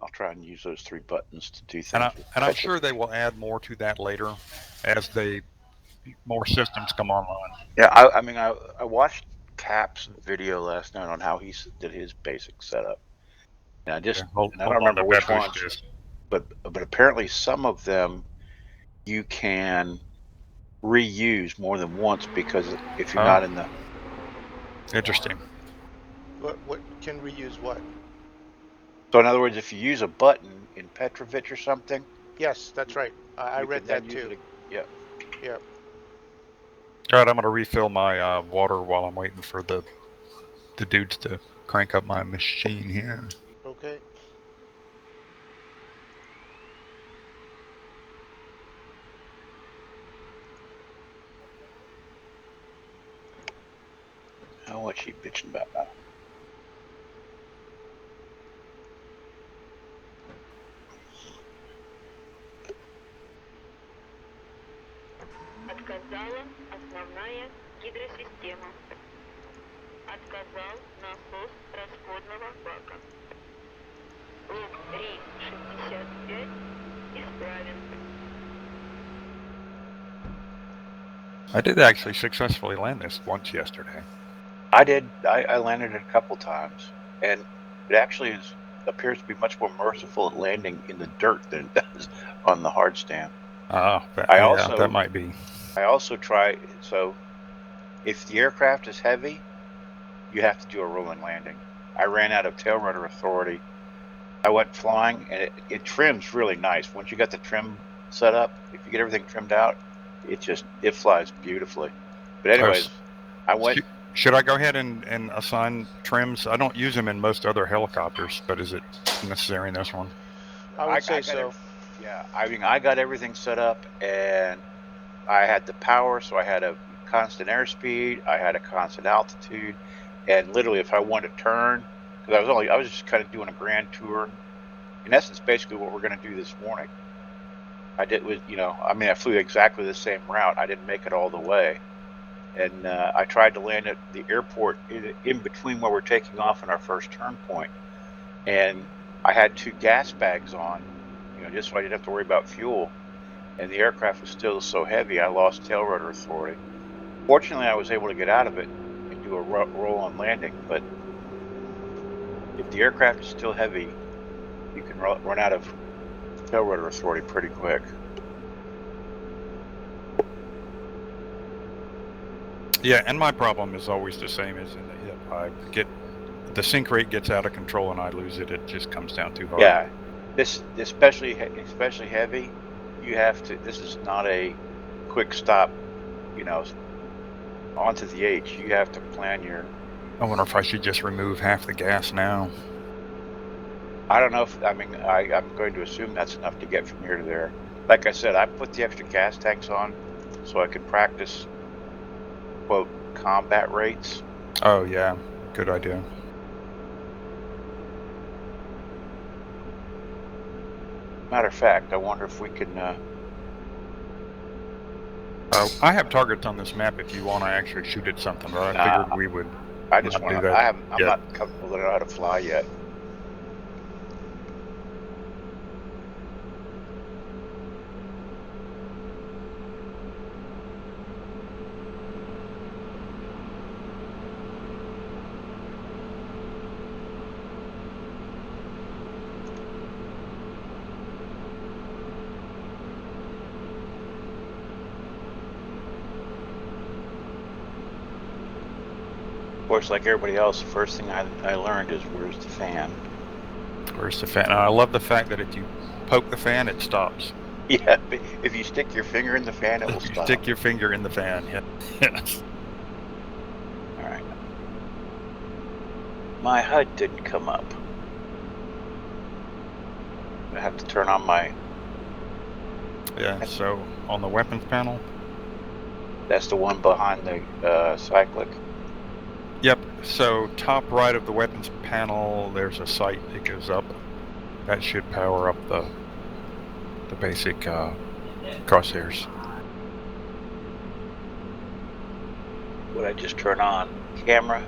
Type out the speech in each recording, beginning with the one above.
I'll try and use those 3 buttons to do And, things. I'm sure they will add more to that later as more systems come online. Yeah, I watched Cap's video last night on how he did his basic setup. And I don't remember which ones, but apparently some of them you can reuse more than once because if you're not in the... Interesting. What can reuse what? So in other words, if you use a button in Petrovich or something. Yes, that's right. I read that too. Yeah. Yeah. All right, I'm going to refill my water while I'm waiting for the dudes to crank up my machine here. Okay. Oh, what's she bitching about now? Отказала основная гидросистема. Отказал насос расходного бака. Лог рейс 65 исправен. I did actually successfully land this once yesterday. I did. I landed it a couple times, and it actually appears to be much more merciful at landing in the dirt than it does on the hard stand. Oh, that might be. I also try, so if the aircraft is heavy, you have to do a rolling landing. I ran out of tail rudder authority. I went flying, and it trims really nice. Once you got the trim set up, if you get everything trimmed out, it flies beautifully. But anyways, I went... Should I go ahead and assign trims? I don't use them in most other helicopters, but is it necessary in this one? I would say so. Yeah, I got everything set up, and I had the power, so I had a constant airspeed, I had a constant altitude, and literally if I wanted to turn, because I was just kind of doing a grand tour. In essence, basically what we're going to do this morning. I flew exactly the same route. I didn't make it all the way. And I tried to land at the airport in between where we're taking off and our first turn point. And I had 2 gas bags on, just so I didn't have to worry about fuel. And the aircraft was still so heavy, I lost tail rudder authority. Fortunately, I was able to get out of it and do a roll-on landing. But if the aircraft is still heavy, you can run out of tail rudder authority pretty quick. Yeah, and my problem is always the same as in the hip. The sink rate gets out of control and I lose it. It just comes down too hard. Yeah, this especially heavy. You have to. This is not a quick stop. Onto the H. You have to plan your... I wonder if I should just remove half the gas now. I don't know if... I'm going to assume that's enough to get from here to there. Like I said, I put the extra gas tanks on so I can practice, quote, combat rates. Oh, yeah. Good idea. Matter of fact, I wonder if we can... I have targets on this map if you want to actually shoot at something, but I figured we would. I just want to... I'm not comfortable to know how to fly yet. Of course, like everybody else, the first thing I learned is where's the fan? Where's the fan? And I love the fact that if you poke the fan, it stops. Yeah, if you stick your finger in the fan, it will stop. Stick your finger in the fan, yeah. Yes. All right. My HUD didn't come up. I have to turn on my... Yeah, so on the weapons panel? That's the one behind the cyclic? Yep, so top right of the weapons panel, there's a sight that goes up. That should power up the basic crosshairs. Would I just turn on camera?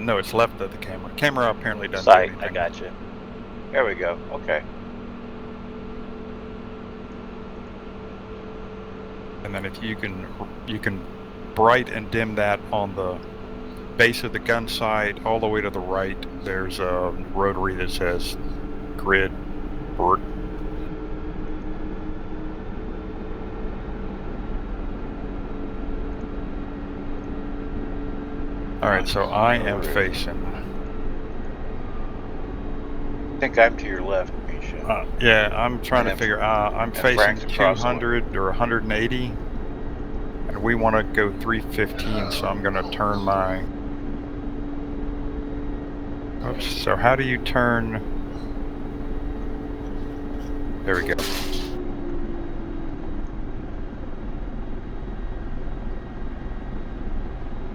No, it's left of the camera. Camera apparently doesn't sight, do anything. I gotcha. There we go. Okay. And then if you can bright and dim that on the base of the gun sight all the way to the right. There's a rotary that says grid port. All right, so I am facing. I think I'm to your left, Misha. Yeah, I'm trying to figure. I'm facing 200 or 180, and we want to go 315. So I'm going to turn my. Oops. So how do you turn? There we go.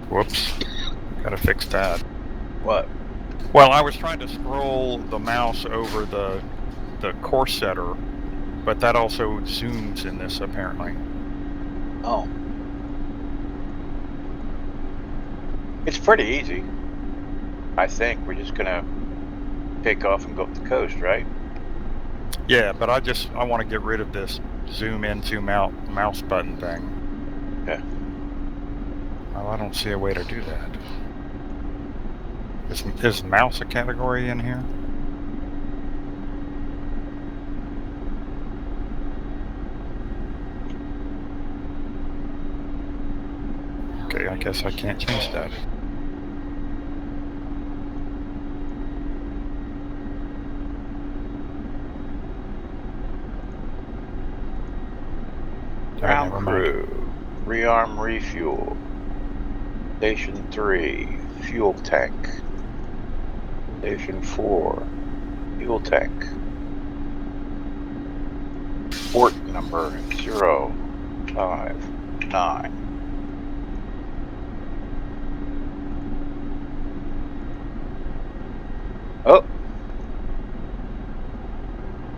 Whoops. Gotta fix that. What? Well, I was trying to scroll the mouse over the course setter, but that also zooms in this apparently. Oh. It's pretty easy. I think we're just gonna take off and go up the coast, right? Yeah, but I want to get rid of this zoom in, zoom out mouse button thing. Okay. Well, I don't see a way to do that. Is mouse a category in here? Okay, I guess I can't change that. Ground crew. Rearm, refuel. Station 3. Fuel tank. Station 4. Fuel tank. Port number 059. Oh.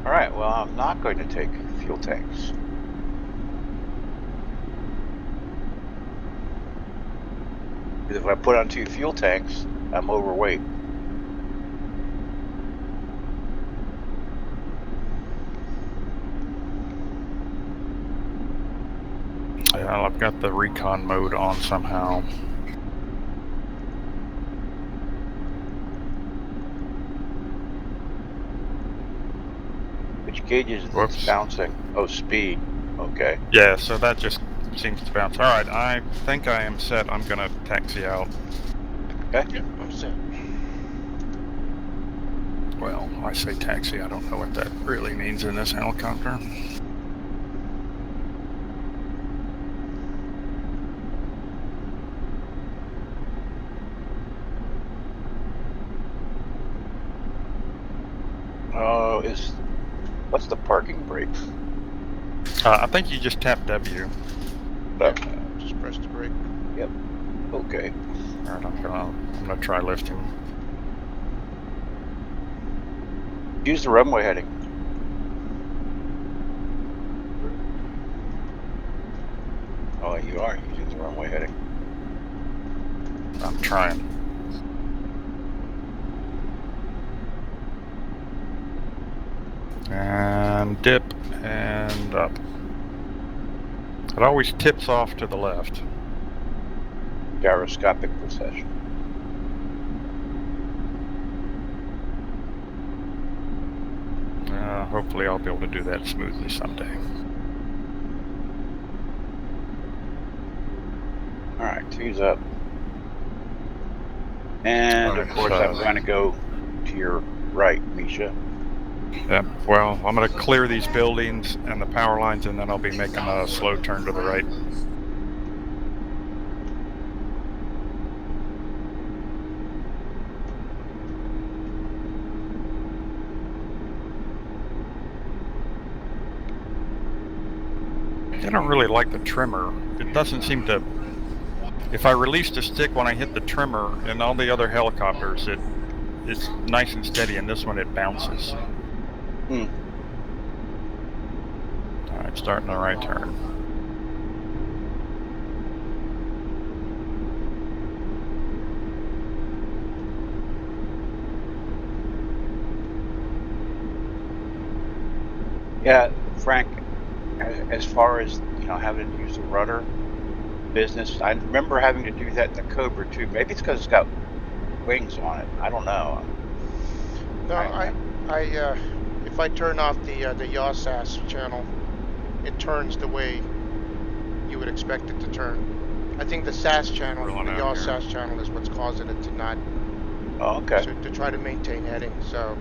Alright, well, I'm not going to take fuel tanks. Because if I put on 2 fuel tanks, I'm overweight. Yeah, I've got the recon mode on somehow. Which gauges is it bouncing? Oh, speed. Okay. Yeah, so that just seems to bounce. All right, I think I am set. I'm gonna taxi out. Okay. Yep, I'm set. Well, I say taxi. I don't know what that really means in this helicopter. Oh, what's the parking brake? I think you just tap W. Just press the brake. Yep. Okay. All right, I'm gonna try lifting. Use the runway heading. Oh, you are using the runway heading. I'm trying. And dip and up. It always tips off to the left. Gyroscopic precession. Hopefully I'll be able to do that smoothly someday. Alright, 2's up. And of course I'm going to go to your right, Misha. Yeah, well, I'm going to clear these buildings and the power lines, and then I'll be making a slow turn to the right. I don't really like the trimmer. It doesn't seem to... If I release the stick when I hit the trimmer, in all the other helicopters, it's nice and steady, and this one it bounces. Alright, starting the right turn. Yeah, Frank, as far as, having to use the rudder business, I remember having to do that in the Cobra too. Maybe it's because it's got wings on it. I don't know. No, if I turn off the yaw SAS channel, it turns the way you would expect it to turn. I think the SAS channel, Rolling the out yaw here. SAS channel, is what's causing it to not, Oh, okay. to try to maintain heading. So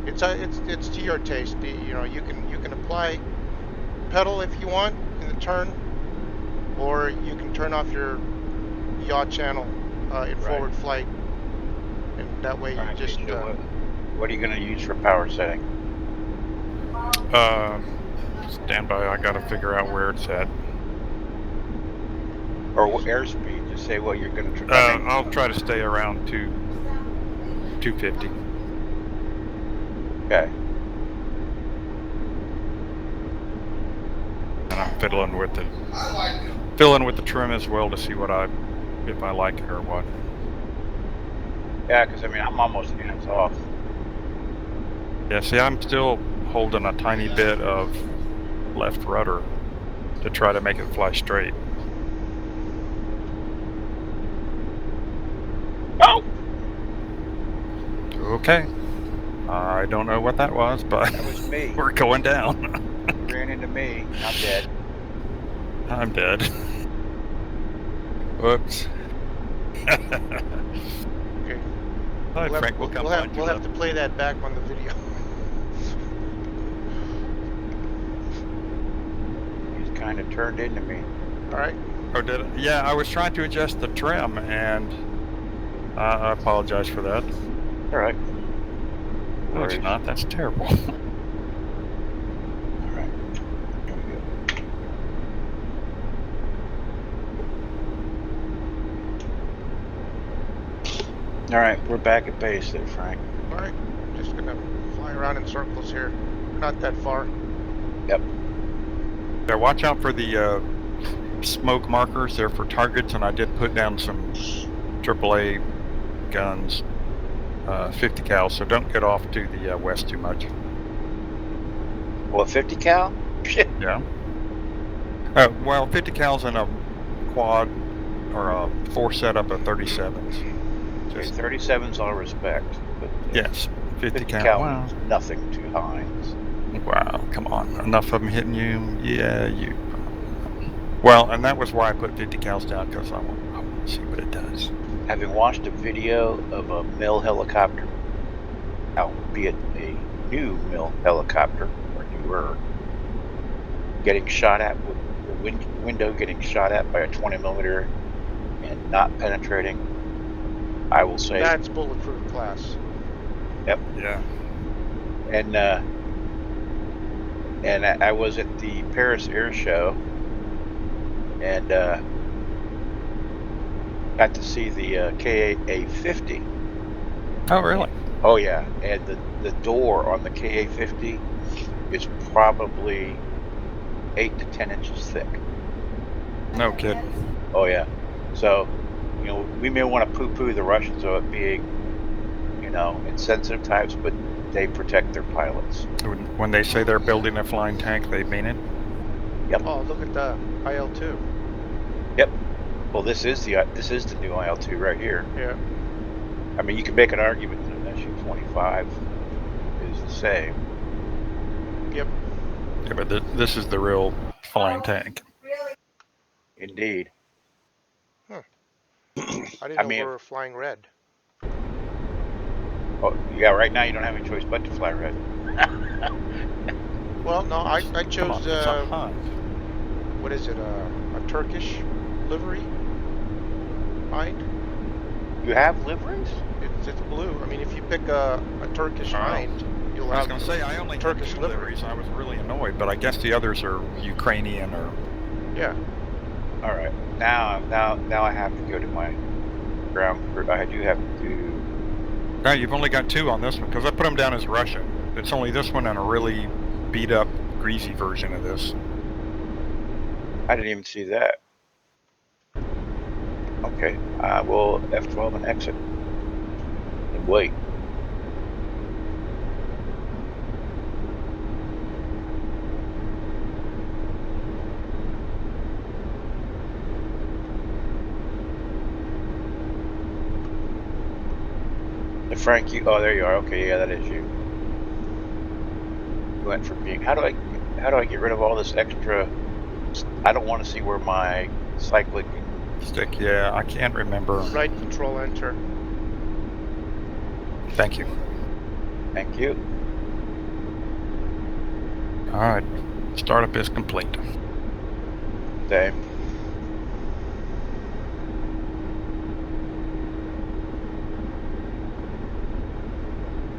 it's to your taste. You can apply pedal if you want in the turn, or you can turn off your yaw channel in forward flight, and that way All you right, just so what are you going to use for power setting? Stand by. I got to figure out where it's at. Or airspeed? Just say what you're going to. I mean, I'll try to stay around 250. okay. And I'm fiddling with the trim as well to see if I like it or what. Yeah, because I mean, I'm almost hands off. Yeah, see, I'm still holding a tiny bit of left rudder to try to make it fly straight. Oh, Okay. I don't know what that was, but that was me. we're going down. You ran into me. I'm dead. I'm dead. Whoops. okay. All right, Frank, we'll come find you. We'll have to play that back on the video. He's kind of turned into me. All right. Oh, did it? Yeah, I was trying to adjust the trim, and I apologize for that. All right. No, it's not. That's terrible. All right. Here we go. All right, we're back at base there, Frank. All right. Just gonna fly around in circles here. We're not that far. Yep. Yeah, watch out for the smoke markers. They're for targets, and I did put down some AAA guns, 50 cal, so don't get off to the west too much. Well, 50 cal? Shit. Yeah. Well, 50 cal's in a quad or a 4 setup of 37s. Okay, 37's all respect, but Yes, 50 cal. Wow. means nothing to Heinz. Wow, come on. Enough of them hitting you? Yeah, you. Well, and that was why I put 50 cals down, because I want to see what it does. Having watched a video of a mill helicopter, albeit a new mill helicopter, or newer, getting shot at with the window getting shot at by a 20mm and not penetrating, I will say That's bulletproof class. Yep. Yeah. And I was at the Paris Air Show and got to see the KA-50. Oh, really? Oh yeah, and the door on the KA-50 is probably 8 to 10 inches thick. No kidding. Oh yeah. So, we may want to poo-poo the Russians of it being, insensitive types, but they protect their pilots. When they say they're building a flying tank, they mean it? Yep. Oh, look at the IL-2. Yep. Well, this is the new IL-2 right here. Yeah. I mean, you can make an argument that an SU-25 is the same. Yep. Yeah, but this is the real flying tank. Indeed. Huh. I didn't know we were flying red. Oh, yeah, right now you don't have any choice but to fly red. Well, no, I chose, Come on, it's a Hind. What is it, a Turkish livery? Hind? You have liveries? It's blue. I mean, if you pick a Turkish Hind, you'll I was have going to say, I only Turkish have 2 livery. liveries. I was really annoyed, but I guess the others are Ukrainian or... Yeah. All right. Now I have to go to my ground crew. I do have to do... No, you've only got 2 on this one, because I put them down as Russian. It's only this one and a really beat-up, greasy version of this. I didn't even see that. Okay, I will F12 and exit. And wait. Frank, you. Oh, there you are. Okay, yeah, that is you. You went from being. How do I get rid of all this extra? I don't want to see where my cyclic. Stick, yeah, I can't remember. Right control enter. Thank you. Thank you. All right, startup is complete. Same.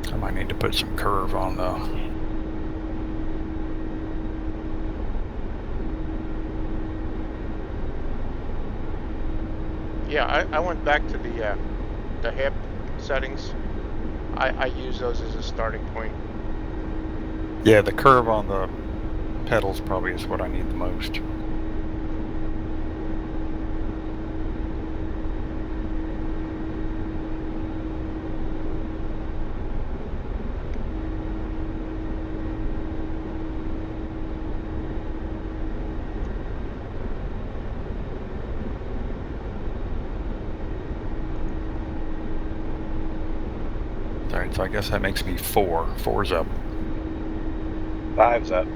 I might need to put some curve on the. Yeah, I went back to the hip settings. I use those as a starting point. Yeah, the curve on the pedals probably is what I need the most. All right, so I guess that makes me 4. 4's up. 5's up.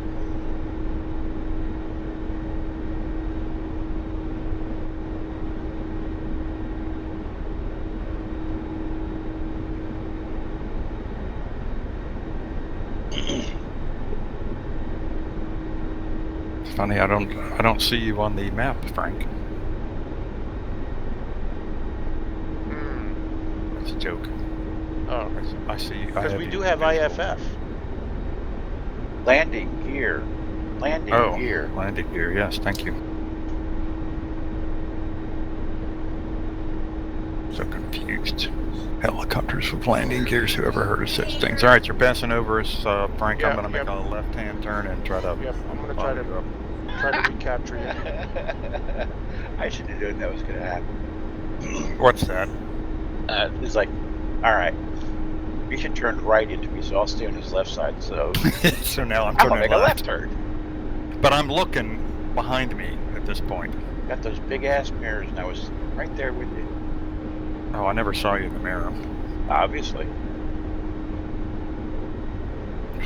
It's funny, I don't see you on the map, Frank. That's a joke. Oh, I see. because we do have IFF. Landing gear. Landing gear. Landing gear. Yes, thank you. So confused. Helicopters with landing gears. Whoever heard of such things? All right, you're passing over us, Frank. Yeah, I'm going to make yep. a left-hand turn and try to. Yep, I'm gonna try to recapture you. I should have known that was going to happen. What's that? It's like, all right, you should turn right into me, so I'll stay on his left side. So So now I'm I'm gonna turning make a left turn. But I'm looking behind me at this point. Got those big ass mirrors, and I was right there with you. Oh, I never saw you in the mirror. Obviously.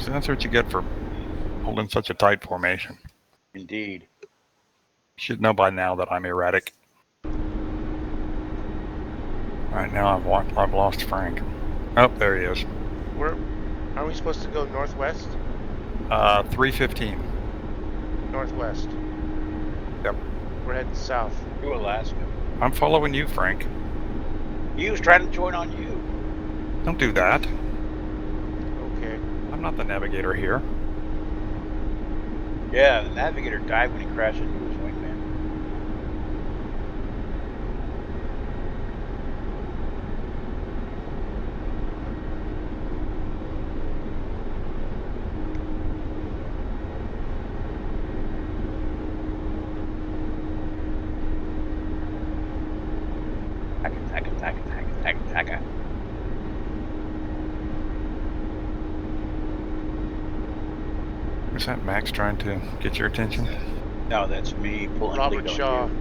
So that's what you get for holding such a tight formation. Indeed. You should know by now that I'm erratic. Right now I've lost Frank. Oh, there he is. Where are we supposed to go? Northwest? 315. Northwest. Yep. We're heading south. To Alaska. I'm following you, Frank. He was trying to join on you. Don't do that. Okay. I'm not the navigator here. Yeah, the navigator died when he crashed into his wingman. Taka. Is that Max trying to get your attention? No, that's me pulling Robert lead on Shaw. you.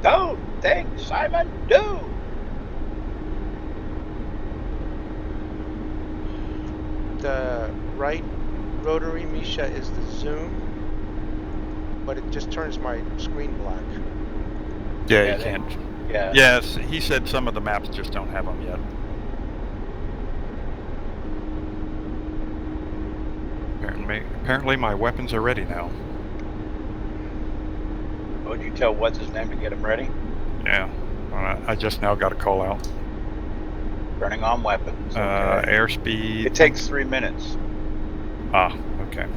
Don't think, Simon, do! The right rotary Misha is the zoom, but it just turns my screen black. Yeah, you can't. Yeah. Yes, he said some of the maps just don't have them yet. Apparently my weapons are ready now. Would you tell what's his name to get him ready? Yeah. I just now got a call out. Turning on weapons. Okay. Airspeed. It takes 3 minutes. Ah, okay.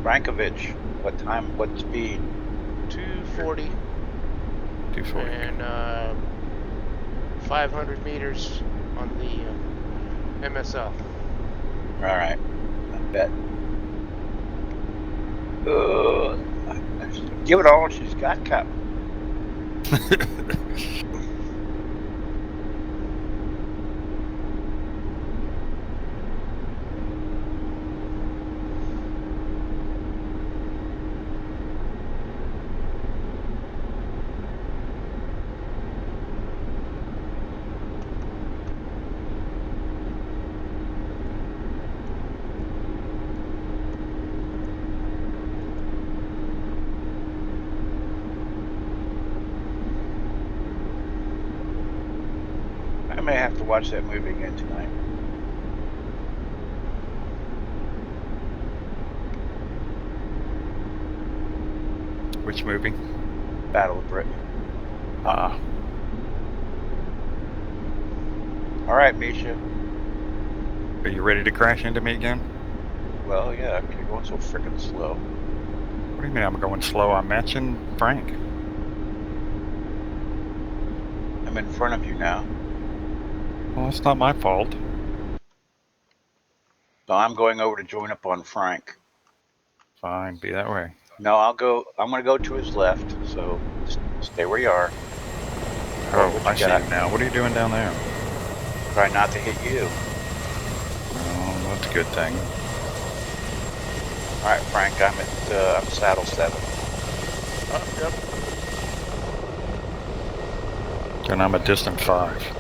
Frankovich, what time, what speed? 240. 240. And 500 meters on the MSL. Alright, I bet. Give it all she's got, Cap. may have to watch that movie again tonight. Which movie? Battle of Britain. Ah. All right, Misha. Are you ready to crash into me again? Well, yeah, you're going so freaking slow. What do you mean I'm going slow? I'm matching Frank. I'm in front of you now. Well, that's not my fault. So I'm going over to join up on Frank. Fine, be that way. No, I'm going to go to his left. So just stay where you are. Oh, What I you see got? you now. What are you doing down there? Try not to hit you. Oh, that's a good thing. All right, Frank. I'm saddle 7. Yep. And I'm a distant 5.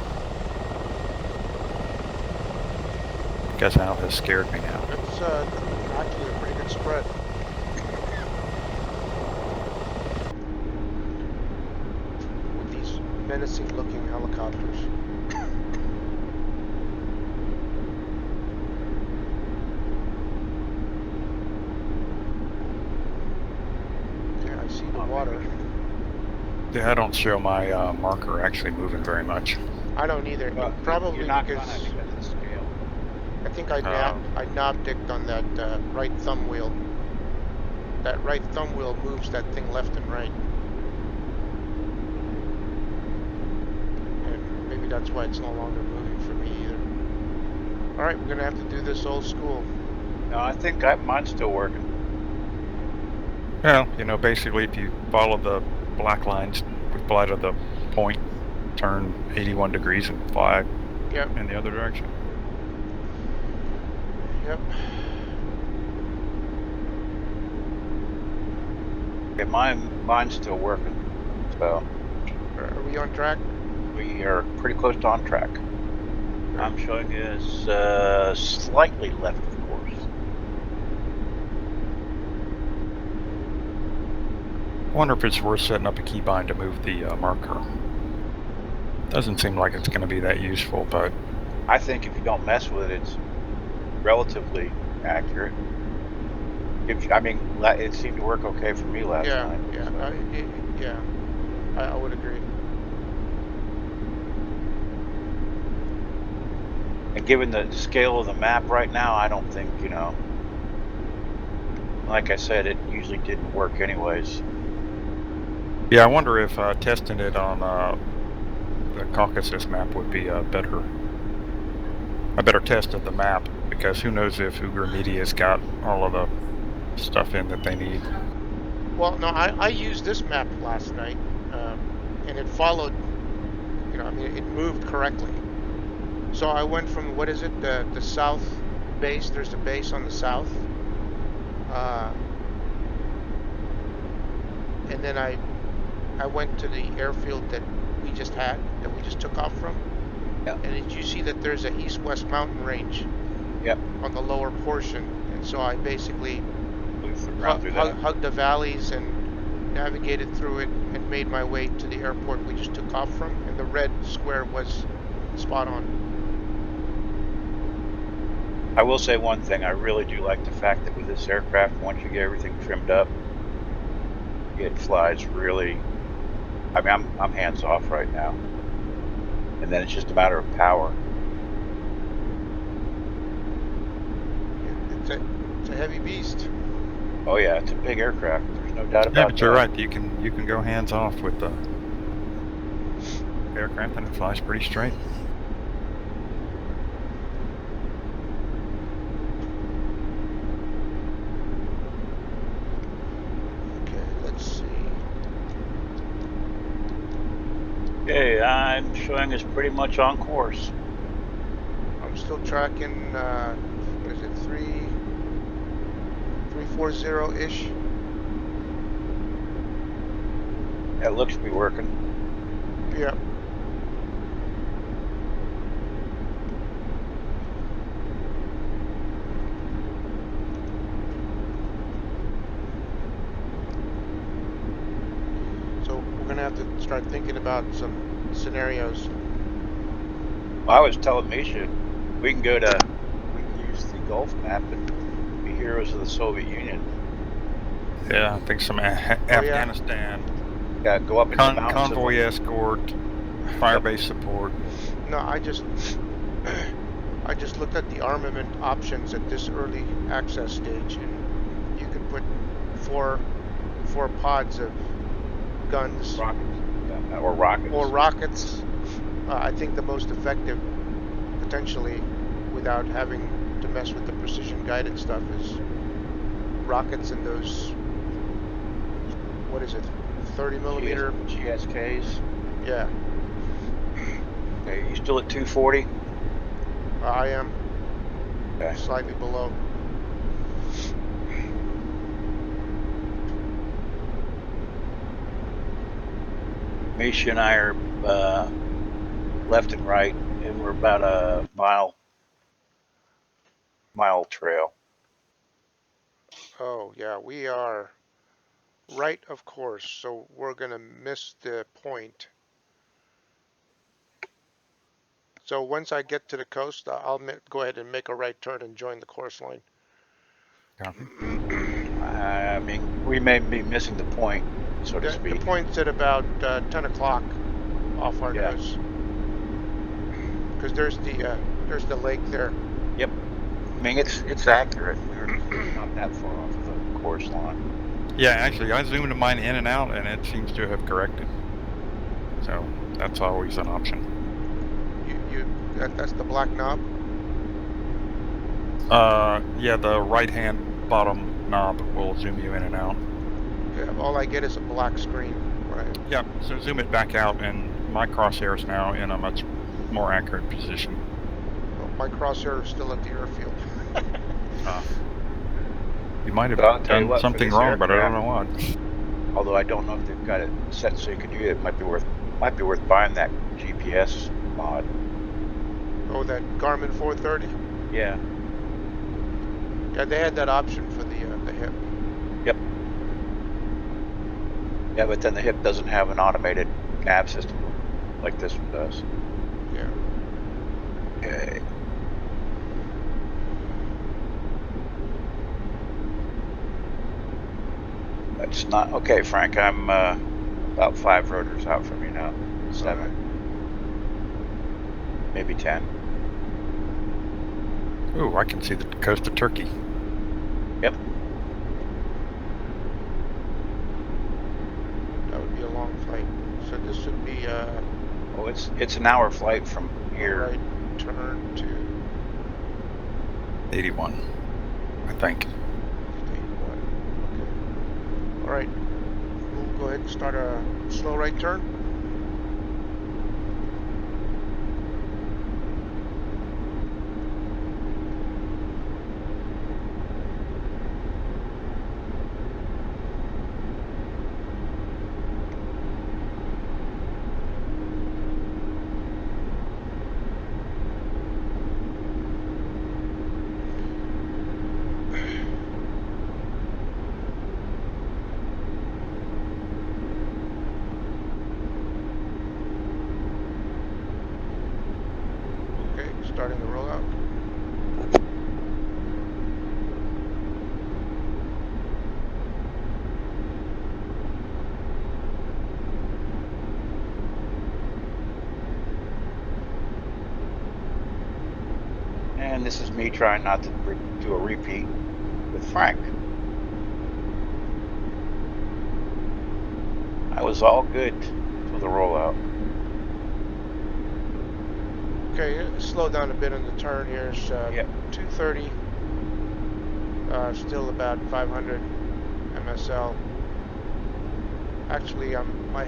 Guess Al has scared me now. It's actually a pretty good spread. With these menacing-looking helicopters. Yeah, I see the water. Yeah, I don't show my marker actually moving very much. I don't either. Well, Probably you're not because gonna because of the scale. I think I knob-dicked on that right thumb wheel. That right thumb wheel moves that thing left and right. And maybe that's why it's no longer moving for me either. All right, we're gonna have to do this old school. No, I think mine's still working. Well, you know, basically if you follow the black lines, fly to the point, turn 81 degrees and fly in the other direction. Yep. Okay, mine's still working. So Are we on track? we are pretty close to on track. I'm showing us slightly left of course. I wonder if it's worth setting up a keybind to move the marker. Doesn't seem like it's going to be that useful, but I think if you don't mess with it, it's relatively accurate. It seemed to work okay for me last night. Yeah. I would agree. And given the scale of the map right now, I don't think, like I said, it usually didn't work anyways. yeah, I wonder if testing it on the Caucasus map would be a better test of the map, because who knows if Uber Media's got all of the stuff in that they need. Well, no, I used this map last night, and it followed, it moved correctly. So I went from, what is it, the south base, there's a base on the south, and then I went to the airfield that we just took off from. Yeah. And did you see that there's an east-west mountain range? Yep. On the lower portion, and so I basically hugged the valleys and navigated through it and made my way to the airport we just took off from, and the red square was spot on. I will say one thing, I really do like the fact that with this aircraft, once you get everything trimmed up, it flies really, I'm hands off right now. And then it's just a matter of power. It's a heavy beast. Oh yeah, it's a big aircraft. There's no doubt about that. Yeah, but you're right. You can go hands off with the aircraft, and it flies pretty straight. Okay, let's see. Okay, I'm showing us pretty much on course. I'm still tracking. What is it? 340-ish. That looks to be working. Yep. So we're gonna have to start thinking about some scenarios. I was telling Misha, we can use the Gulf map and be heroes of the Soviet Union. Yeah, I think some Afghanistan. Yeah, go up into the mountains. Convoy escort, firebase support. No, I just looked at the armament options at this early access stage, and you can put four pods of guns Or rockets. or rockets. I think the most effective, potentially, without having to mess with the precision guided stuff, is rockets and those. What is it? 30 millimeter. GSKs. Yeah. Okay, you still at 240? I am. Okay. Slightly below. Misha and I are left and right, and we're about a mile trail. Oh yeah, we are right, of course. So we're gonna miss the point. So once I get to the coast, I'll go ahead and make a right turn and join the course line. Copy. I mean, we may be missing the point, so to The speak. point's at about 10 o'clock off our Yeah. nose, because there's the lake there. Yep. I mean, it's accurate. We're not that far off of the course line. Yeah, actually, I zoomed mine in and out, and it seems to have corrected. So that's always an option. That's the black knob. Yeah, the right-hand bottom knob will zoom you in and out. Yeah, all I get is a black screen. Right. Yeah, so zoom it back out, and my crosshair is now in a much more accurate position. Well, my crosshair is still at the airfield. You might have I'll tell you done what, something wrong, aircraft, but I don't know what. Although I don't know if they've got it set so you can use it. It might be worth buying that GPS mod. Oh, that Garmin 430. Yeah. Yeah, they had that option for the hip. Yep. Yeah, but then the hip doesn't have an automated nav system like this one does. Yeah. Okay. That's not okay, Frank. I'm about 5 rotors out from you now. 7. Right. Maybe 10. Ooh, I can see the coast of Turkey. Yep. That would be a long flight. So this would be Oh, it's an hour flight from here. right turn to 81, I think. 81. Okay. All right. We'll go ahead and start a slow right turn. Okay, starting the rollout. And this is me trying not to do a repeat with Frank. I was all good for the rollout. Okay, slow down a bit on the turn here. It's 230. Still about 500 MSL. Actually, my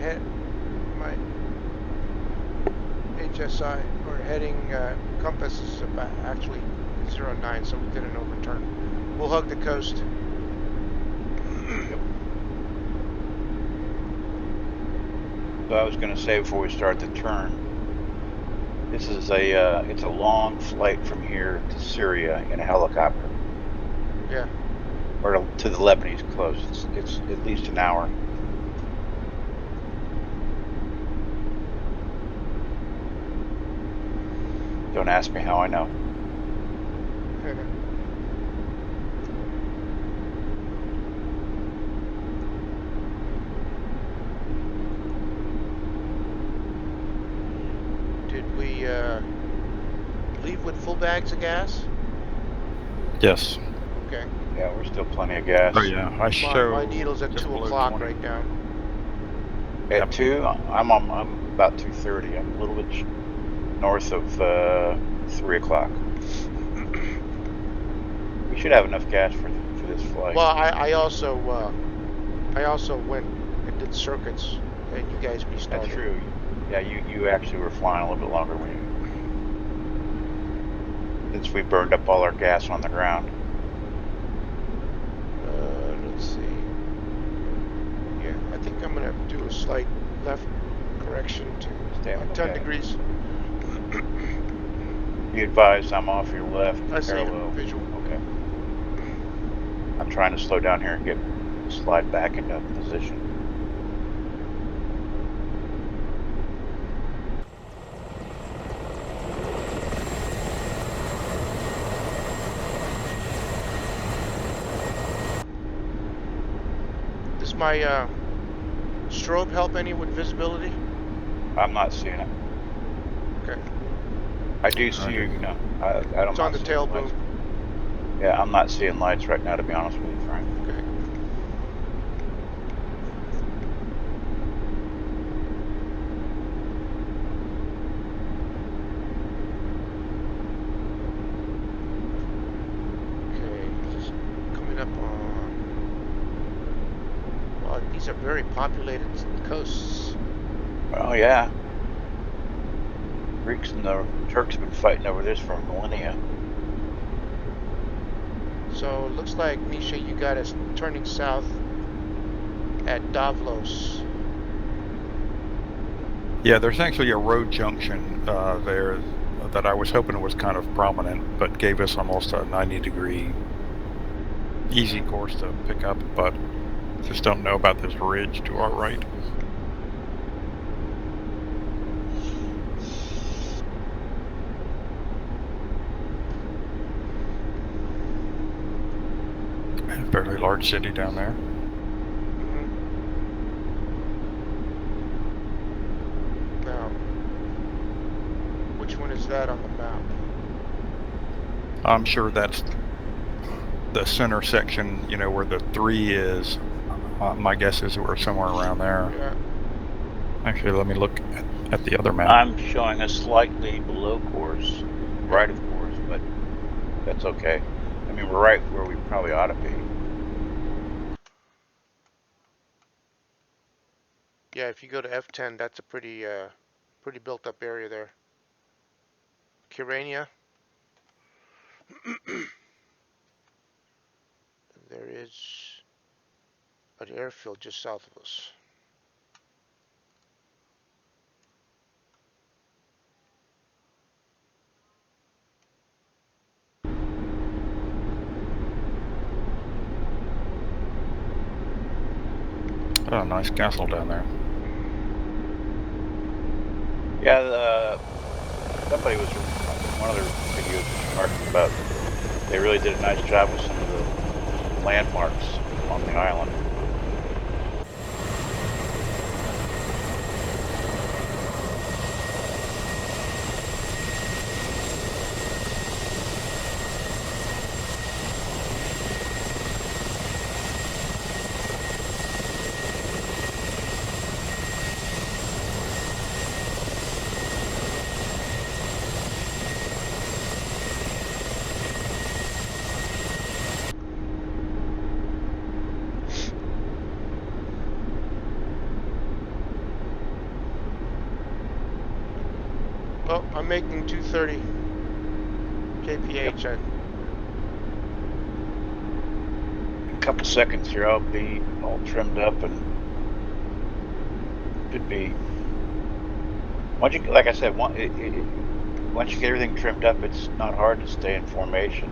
HSI or heading compass is about actually 09, so we did an overturn. We'll hug the coast. So I was going to say before we start the turn, this is it's a long flight from here to Syria in a helicopter. Yeah. Or to the Lebanese coast. It's at least an hour. Don't ask me how I know. Did we leave with full bags of gas? Yes. Okay. Yeah, we're still plenty of gas. Oh yeah, I show My needle's at just 2 below o'clock 20. right now. At Yep. 2, I'm about 2:30. I'm a little bit north of 3 o'clock. We should have enough gas for this flight. Well, I also went and did circuits, and you guys restarted. That's true. Yeah, you actually were flying a little bit longer when since we burned up all our gas on the ground. Let's see. Yeah, I think I'm gonna do a slight left correction to Stay on 10 okay. degrees. You advise I'm off your left I see parallel. visual. Okay. I'm trying to slow down here and slide back into position. Does my strobe help any with visibility? I'm not seeing it. Okay. I do see you. No, I don't. It's on the tail boom. Yeah, I'm not seeing lights right now, to be honest with you, Frank. Okay. Just coming up on. Well, these are very populated coasts. Well, yeah. Greeks and the Turks have been fighting over this for millennia. So it looks like, Misha, you got us turning south at Davlos. Yeah, there's actually a road junction there that I was hoping was kind of prominent, but gave us almost a 90-degree easy course to pick up, but just don't know about this ridge to our right. A fairly large city down there. Now, which one is that on the map? I'm sure that's the center section, you know, where the 3 is. My guess is we're somewhere around there. Yeah. Actually, let me look at the other map. I'm showing us slightly below course, right of course, but that's okay. I mean, we're right where we probably ought to be. Yeah, if you go to F10, that's a pretty built up area there. Kyrenia. There is an airfield just south of us. Oh, nice castle down there. Yeah, somebody was, one of their videos was talking about, they really did a nice job with some of the landmarks on the island. Well, I'm making 230 kph. Yep. In a couple seconds here, I'll be all trimmed up and should be. Once you, like I said, once you get everything trimmed up, it's not hard to stay in formation.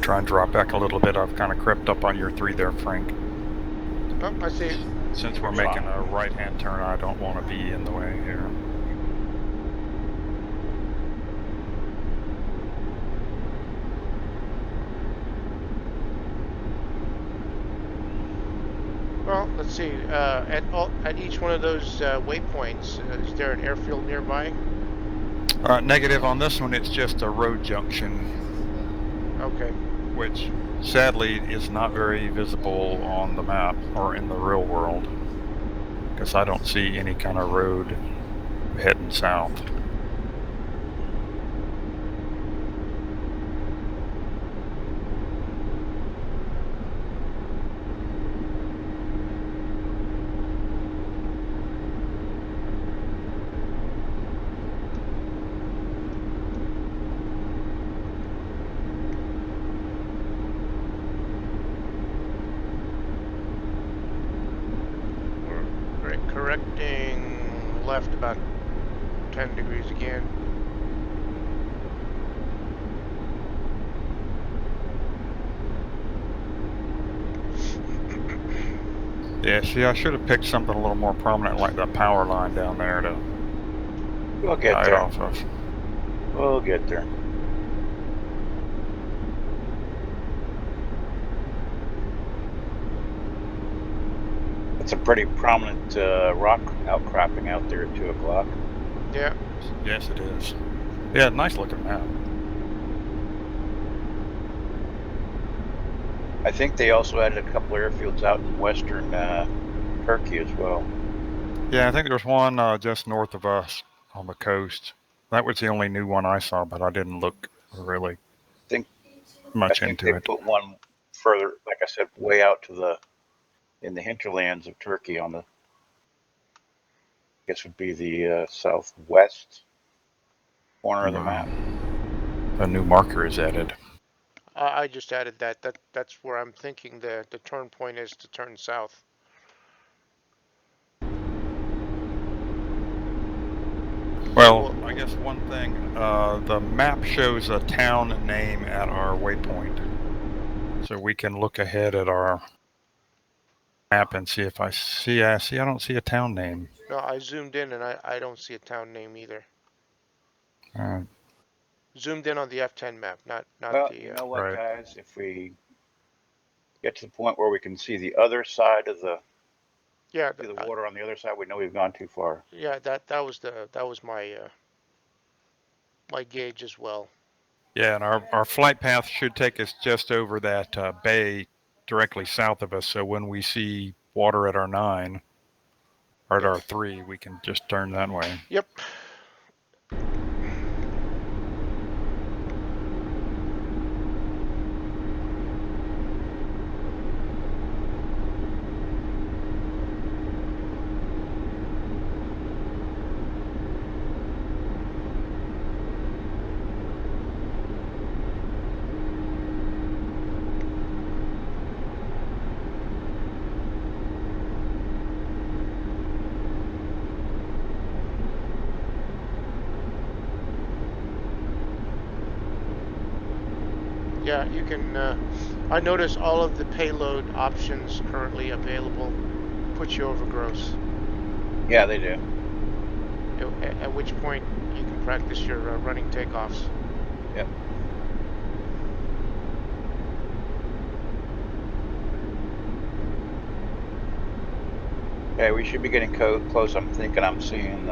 try and drop back a little bit. I've kind of crept up on your 3 there, Frank. Oh, I see it. Since we're making a right-hand turn, I don't want to be in the way here. Well, let's see. At each one of those waypoints, is there an airfield nearby? Negative on this one. It's just a road junction. Okay. Which sadly is not very visible on the map or in the real world, because I don't see any kind of road heading south. We're correcting left about 10 degrees again. Yeah, see, I should have picked something a little more prominent like that power line down there to We'll get guide there. off of. We'll get there. It's a pretty prominent rock outcropping out there at 2 o'clock. Yeah. Yes, it is. Yeah, nice looking map. I think they also added a couple airfields out in western Turkey as well. Yeah, I think there's one just north of us on the coast. That was the only new one I saw, but I didn't look really much I think into they it. put one further, like I said, way out to in the hinterlands of Turkey on the, I guess would be the southwest corner of the map. A new marker is added. I just added that. That's where I'm thinking the turn point is to turn south. Well, I guess one thing, the map shows a town name at our waypoint. So we can look ahead at our map and see if I don't see a town name. No, I zoomed in and I don't see a town name either. Zoomed in on the F10 map, not Well, the. you know what, right. guys? If we get to the point where we can see the other side of the water on the other side, we know we've gone too far. Yeah, that was my my gauge as well. Yeah, and our flight path should take us just over that bay directly south of us. So when we see water at our 9 or at our 3, we can just turn that way. Yep. Yeah, you can. I notice all of the payload options currently available put you over gross. Yeah, they do. At which point you can practice your running takeoffs. Yep. Okay, we should be getting close. I'm thinking I'm seeing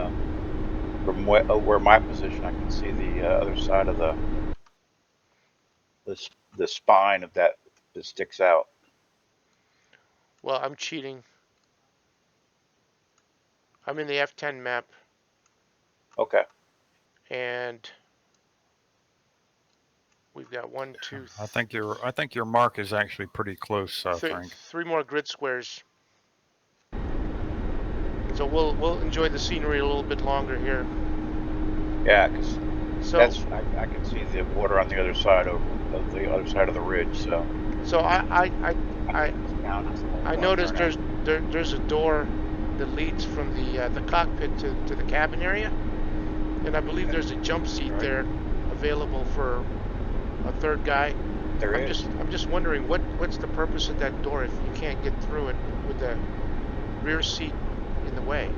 from where my position, I can see the other side of the spine of that sticks out. Well, I'm cheating. I'm in the F10 map. Okay. And we've got 1, 2. I think your mark is actually pretty close, Frank. 3 more grid squares. So we'll enjoy the scenery a little bit longer here. Yeah, because I can see the water on the other side of the other side of the ridge. So I noticed there's a door that leads from the cockpit to the cabin area, and I believe there's a jump seat there available for a third guy. There is. I'm just wondering what's the purpose of that door if you can't get through it with the rear seat in the way?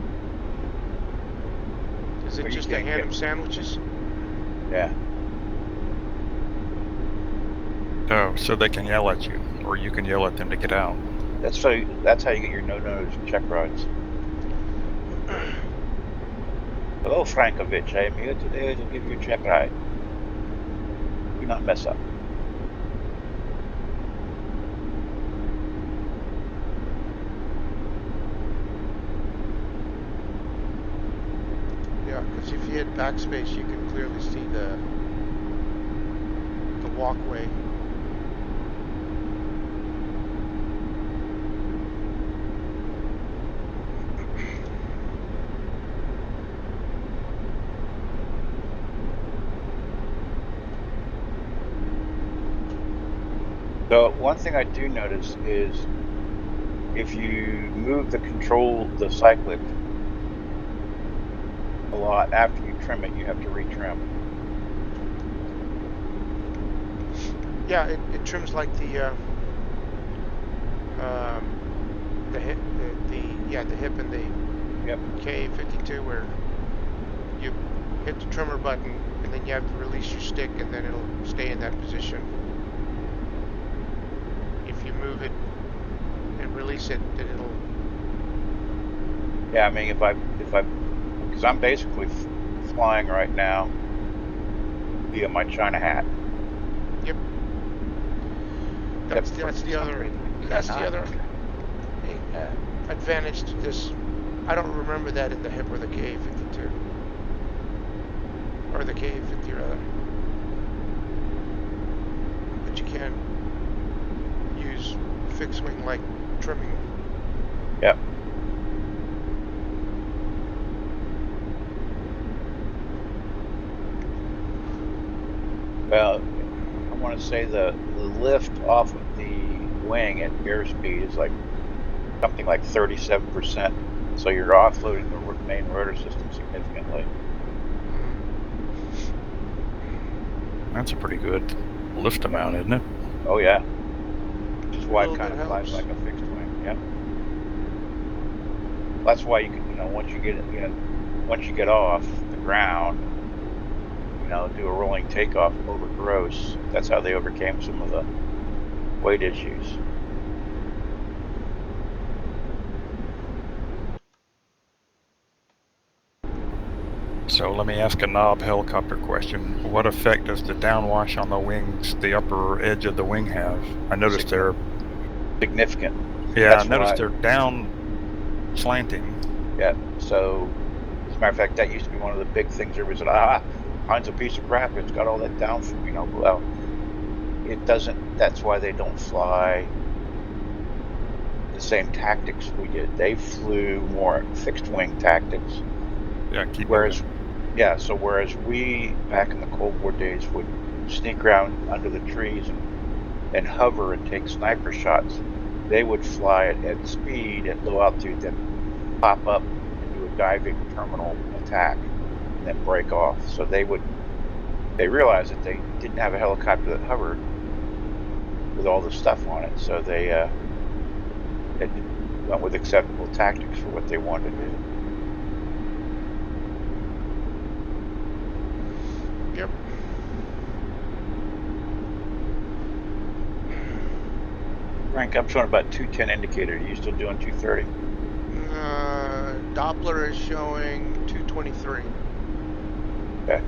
Is it Well, you just to can't hand get. them sandwiches? Yeah. Oh, so they can yell at you, or you can yell at them to get out. That's how you get your no-nos check rides. Hello, Frank.V. I am here today to give you a check ride. Do not mess up. Yeah, because if you hit backspace, you can clearly see the walkway. So one thing I do notice is if you move the cyclic a lot after you trim it, you have to retrim. Yeah, it trims like the hip, the hip and the Yep. K52 where you hit the trimmer button and then you have to release your stick and then it'll stay in that position. If you move it and release it, then it'll. Yeah, I mean, because I'm basically flying right now via my China hat. Yep. That's the other advantage to this. I don't remember that in the hip or the K52 or the K50 rather. But you can use fixed wing like trimming. Yep. Well, I want to say the lift off of the wing at airspeed is like something like 37%. So you're offloading the main rotor system significantly. That's a pretty good lift amount, isn't it? Oh yeah. Which is A why it little kind bit of flies helps. like a fixed wing. Yep. That's why you can, once you get off the ground, do a rolling takeoff over gross. That's how they overcame some of the weight issues. So let me ask a knob helicopter question. What effect does the downwash on the wings, the upper edge of the wing have? I noticed they're significant. Yeah, That's I noticed why, they're down slanting. yeah. So, as a matter of fact, that used to be one of the big things. Everybody said, Heinz a piece of crap. It's got all that down, well, it doesn't. That's why they don't fly the same tactics we did. They flew more fixed wing tactics. Yeah, keep Whereas, moving. yeah, so whereas we, back in the Cold War days, would sneak around under the trees and hover and take sniper shots, they would fly it at speed at low altitude, then pop up and do a diving terminal attack and then break off. So they realized that they didn't have a helicopter that hovered with all the stuff on it, so they went with acceptable tactics for what they wanted to do. Yep. Frank, I'm showing about 210 indicator. Are you still doing 230? Doppler is showing 223. Okay.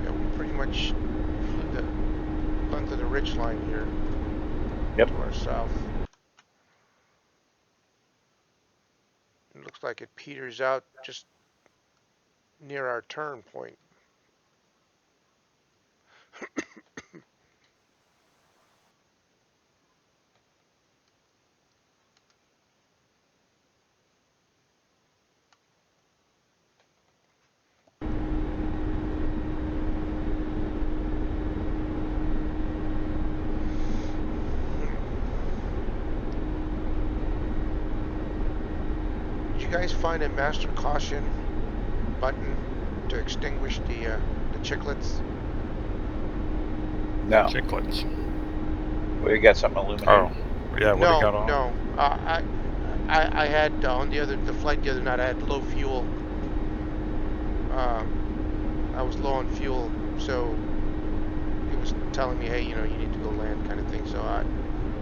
Yeah, we pretty much flew under the ridge line here. Yep. To our south. It looks like it peters out just near our turn point. you guys find a master caution button to extinguish the chiclets? No, Chiclets. we got something illuminated. Oh, yeah. What do you got on? No. I had on the flight the other night. I had low fuel. I was low on fuel, so it was telling me, hey, you know, you need to go land, kind of thing. So I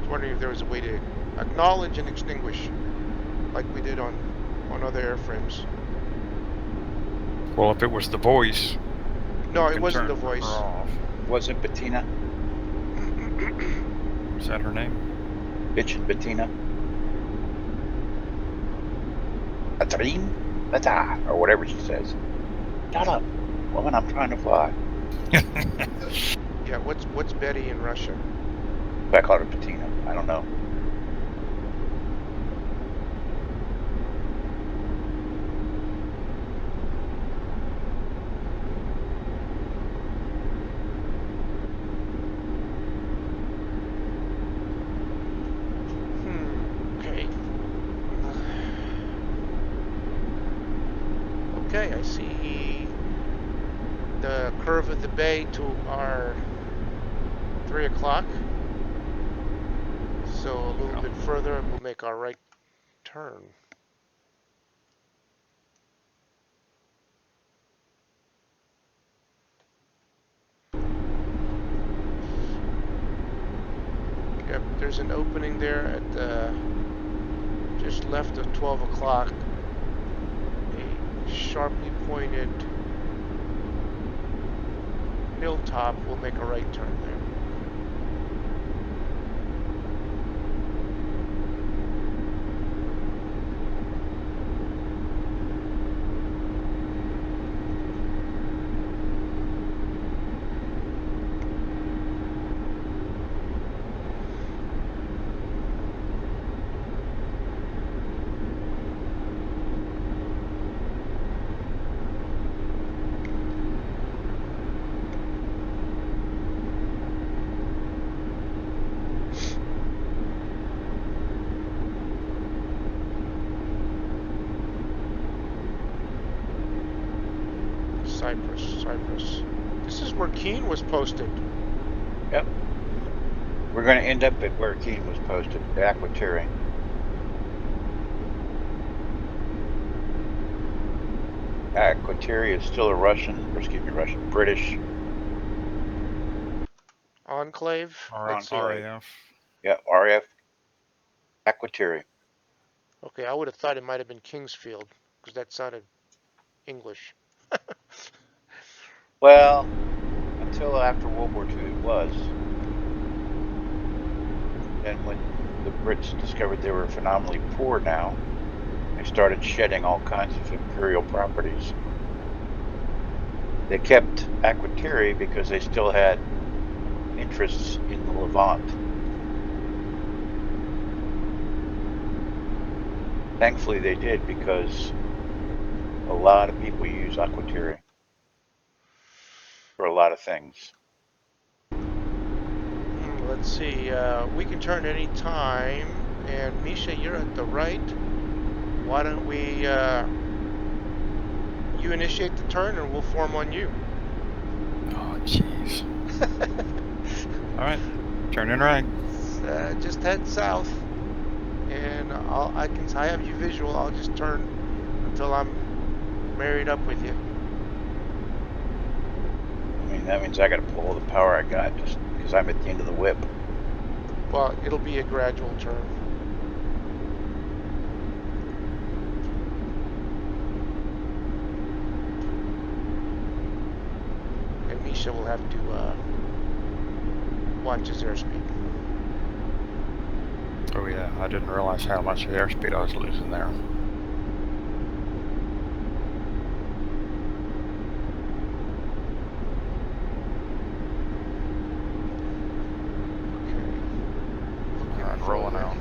was wondering if there was a way to acknowledge and extinguish, like we did on other airframes. Well, if it was the voice. No, you it can wasn't the turn her voice. off. Wasn't Bettina? Is that her name? Bitchin' Bettina? Catherine? Beta, or whatever she says. Shut up, woman, I'm trying to fly. Yeah, what's Betty in Russia? I called her Bettina. I don't know. Okay. Okay, I see the curve of the bay to our 3 o'clock. So a little bit further, we'll make our right turn. Yep, there's an opening there at just left of 12 o'clock. A sharply pointed hilltop. We'll make a right turn there. Cyprus. This is where Keene was posted. Yep. We're going to end up at where Keene was posted, the Aquatiri. Aquatiri is still a British Enclave. Let's see. RAF. Yeah, RAF Aquatiri. Okay, I would have thought it might have been Kingsfield because that sounded English. Well, until after World War II it was. Then when the Brits discovered they were phenomenally poor now, they started shedding all kinds of imperial properties. They kept Aquatiri because they still had interests in the Levant. Thankfully they did, because a lot of people use Aquatiri for a lot of things. Let's see. We can turn any time. And Misha, you're at the right. Why don't we you initiate the turn and we'll form on you. Oh, jeez. All right, turn in right. Just head south, and I have you visual. I'll just turn until I'm married up with you. I mean, that means I got to pull all the power I got just because I'm at the end of the whip. Well, it'll be a gradual turn. And Misha will have to watch his airspeed. Oh yeah, I didn't realize how much airspeed I was losing there. And rolling out.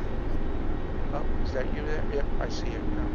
Oh, is that you there? Yep, I see it now.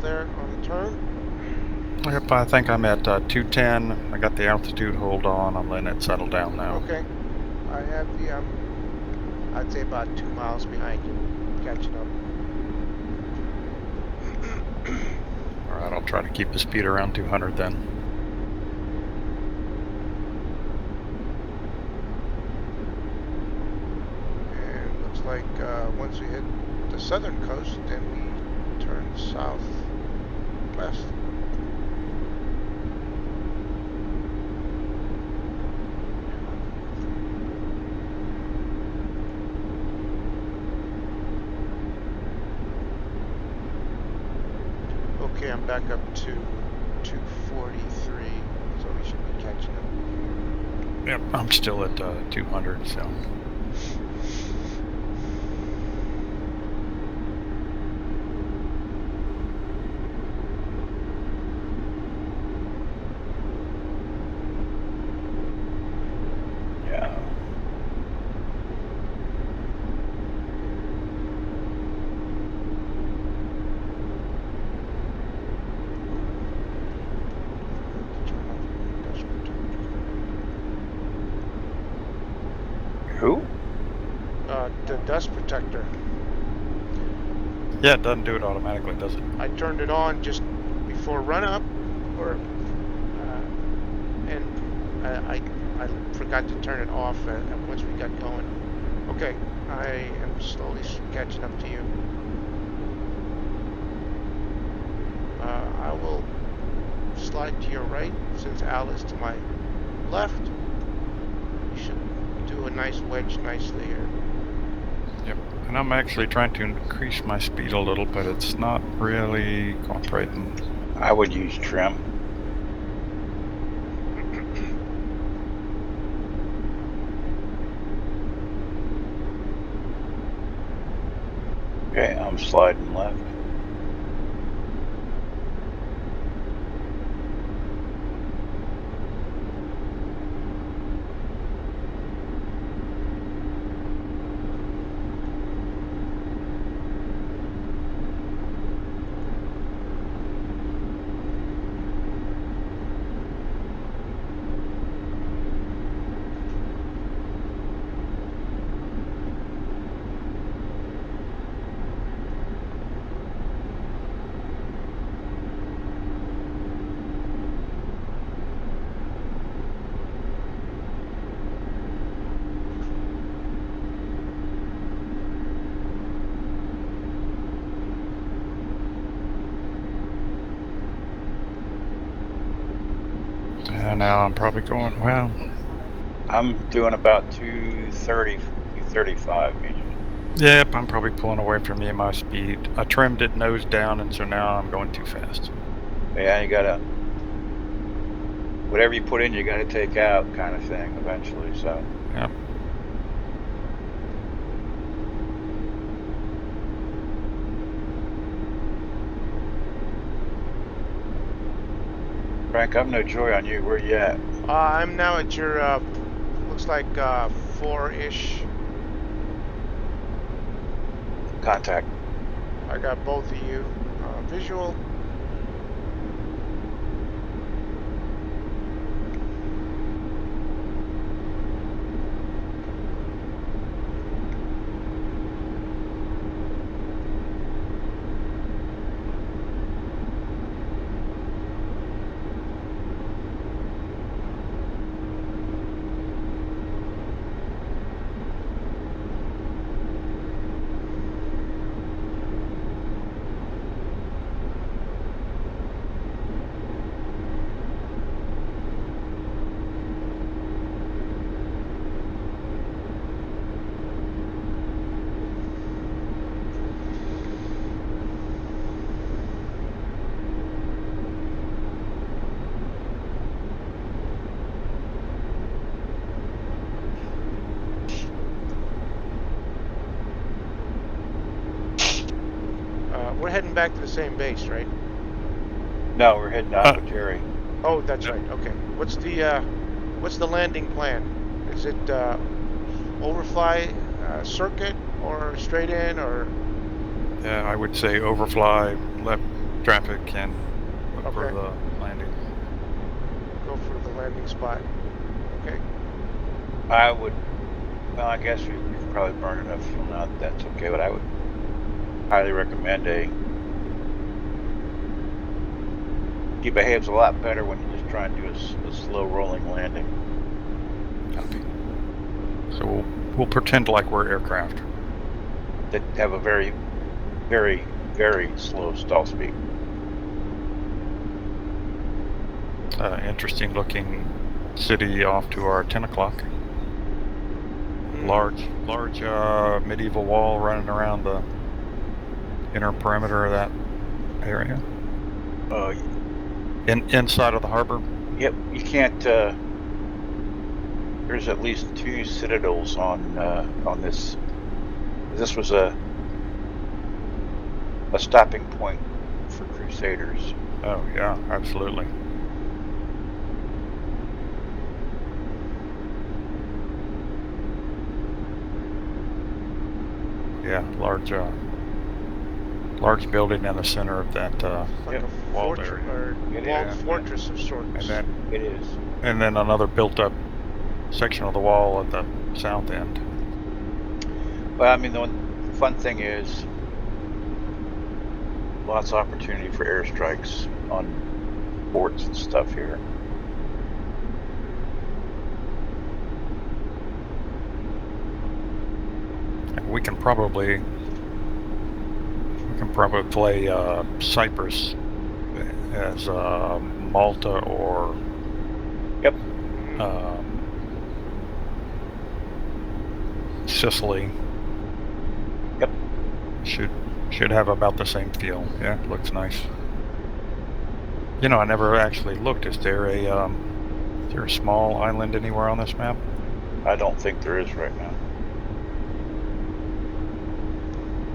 there on the turn. Yep, I think I'm at 210. I got the altitude hold on. I'm letting it settle down now. Okay. I have the, I'd say about 2 miles behind you, catching up. All right, I'll try to keep the speed around 200 then. And looks like once we hit the southern coast, then we turn southwest. Okay, I'm back up to 243, so we should be catching up. Yep, I'm still at 200, so. Yeah. Who? The dust protector. Yeah, it doesn't do it automatically, does it? I turned it on just before run up, and I forgot to turn it off once we got going. Okay, I am slowly catching up to you. I will slide to your right since Al is to my left. You should do a nice wedge nicely here. Yep, and I'm actually trying to increase my speed a little, but it's not really cooperating. I would use trim. Okay, I'm sliding left. And now I'm probably going, well, I'm doing about 230, 235 meters. yep, I'm probably pulling away from me and my speed. I trimmed it nose down, and so now I'm going too fast. Yeah, you gotta, whatever you put in, you gotta take out, kind of thing, eventually. So. Yep. Frank, I'm no joy on you. Where you at? I'm now at your, looks like 4-ish. Contact. I got both of you visual. We're heading back to the same base, right? No, we're heading out with Jerry. Oh, that's right. Okay. What's the landing plan? Is it overfly circuit or straight in or? Yeah, I would say overfly left traffic and look for Okay. the landing. Go for the landing spot. Okay. I would. Well, I guess we've probably burned enough fuel now that that's okay. But I would highly recommend He behaves a lot better when you just try and do a slow rolling landing. Copy. So we'll pretend like we're aircraft. That have a very, very, very slow stall speed. Interesting looking city off to our 10 o'clock. Large medieval wall running around the inner perimeter of that area. Inside of the harbor. Yep, you can't. There's at least 2 citadels on this. This was a stopping point for Crusaders. Oh yeah, absolutely. Yeah, large building in the center of that Like Yep. a walled fortress area. or It walled is. fortress of sorts. It is. And then another built-up section of the wall at the south end. Well, I mean, the fun thing is lots of opportunity for airstrikes on forts and stuff here. And we can probably play Cyprus as Malta or Yep. Sicily. Yep. Should have about the same feel. Yeah, it looks nice. You know, I never actually looked. Is there a small island anywhere on this map? I don't think there is right now.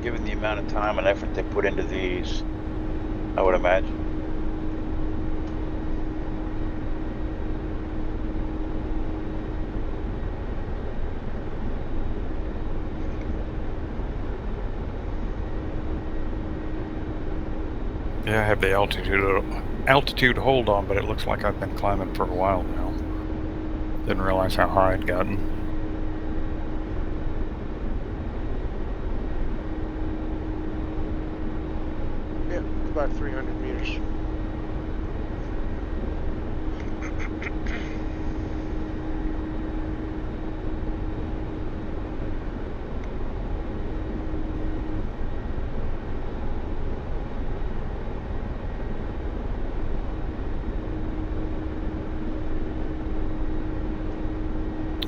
Given the amount of time and effort they put into these, I would imagine. Yeah, I have the altitude hold on, but it looks like I've been climbing for a while now. Didn't realize how high I'd gotten. Yeah, about 300 meters.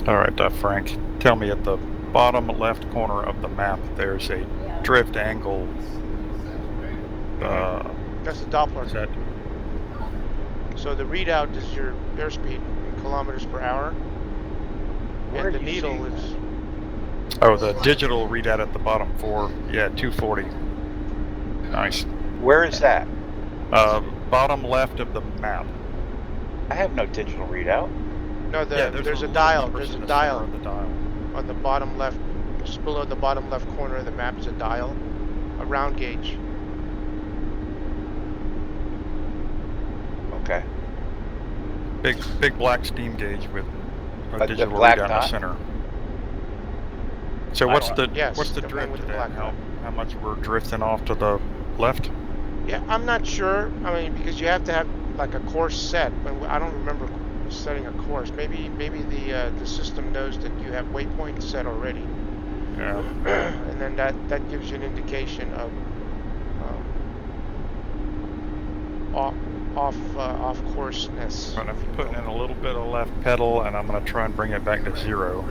All right, Frank, tell me, at the bottom left corner of the map, there's a drift angle. That's the Doppler. Is that? So the readout is your airspeed in kilometers per hour, Where and are the you needle seeing is. Oh, the digital readout at the bottom for 240. Nice. Where is that? Bottom left of the map. I have no digital readout. No, there's a little dial. numbers There's in a the center dial of the dial. on the bottom left, just below the bottom left corner of the map is a dial, a round gauge. Okay. Big black steam gauge with a The digital black readout in the dot? center. So I what's don't- the Yes, what's the the one drift with to the that? black How much we're drifting off to the left? Yeah, I'm not sure. I mean, because you have to have like a course set, but I don't remember setting a course. Maybe the system knows that you have waypoints set already. Yeah. And then that gives you an indication of off courseness. I'm putting in a little bit of left pedal, and I'm going to try and bring it back to 0.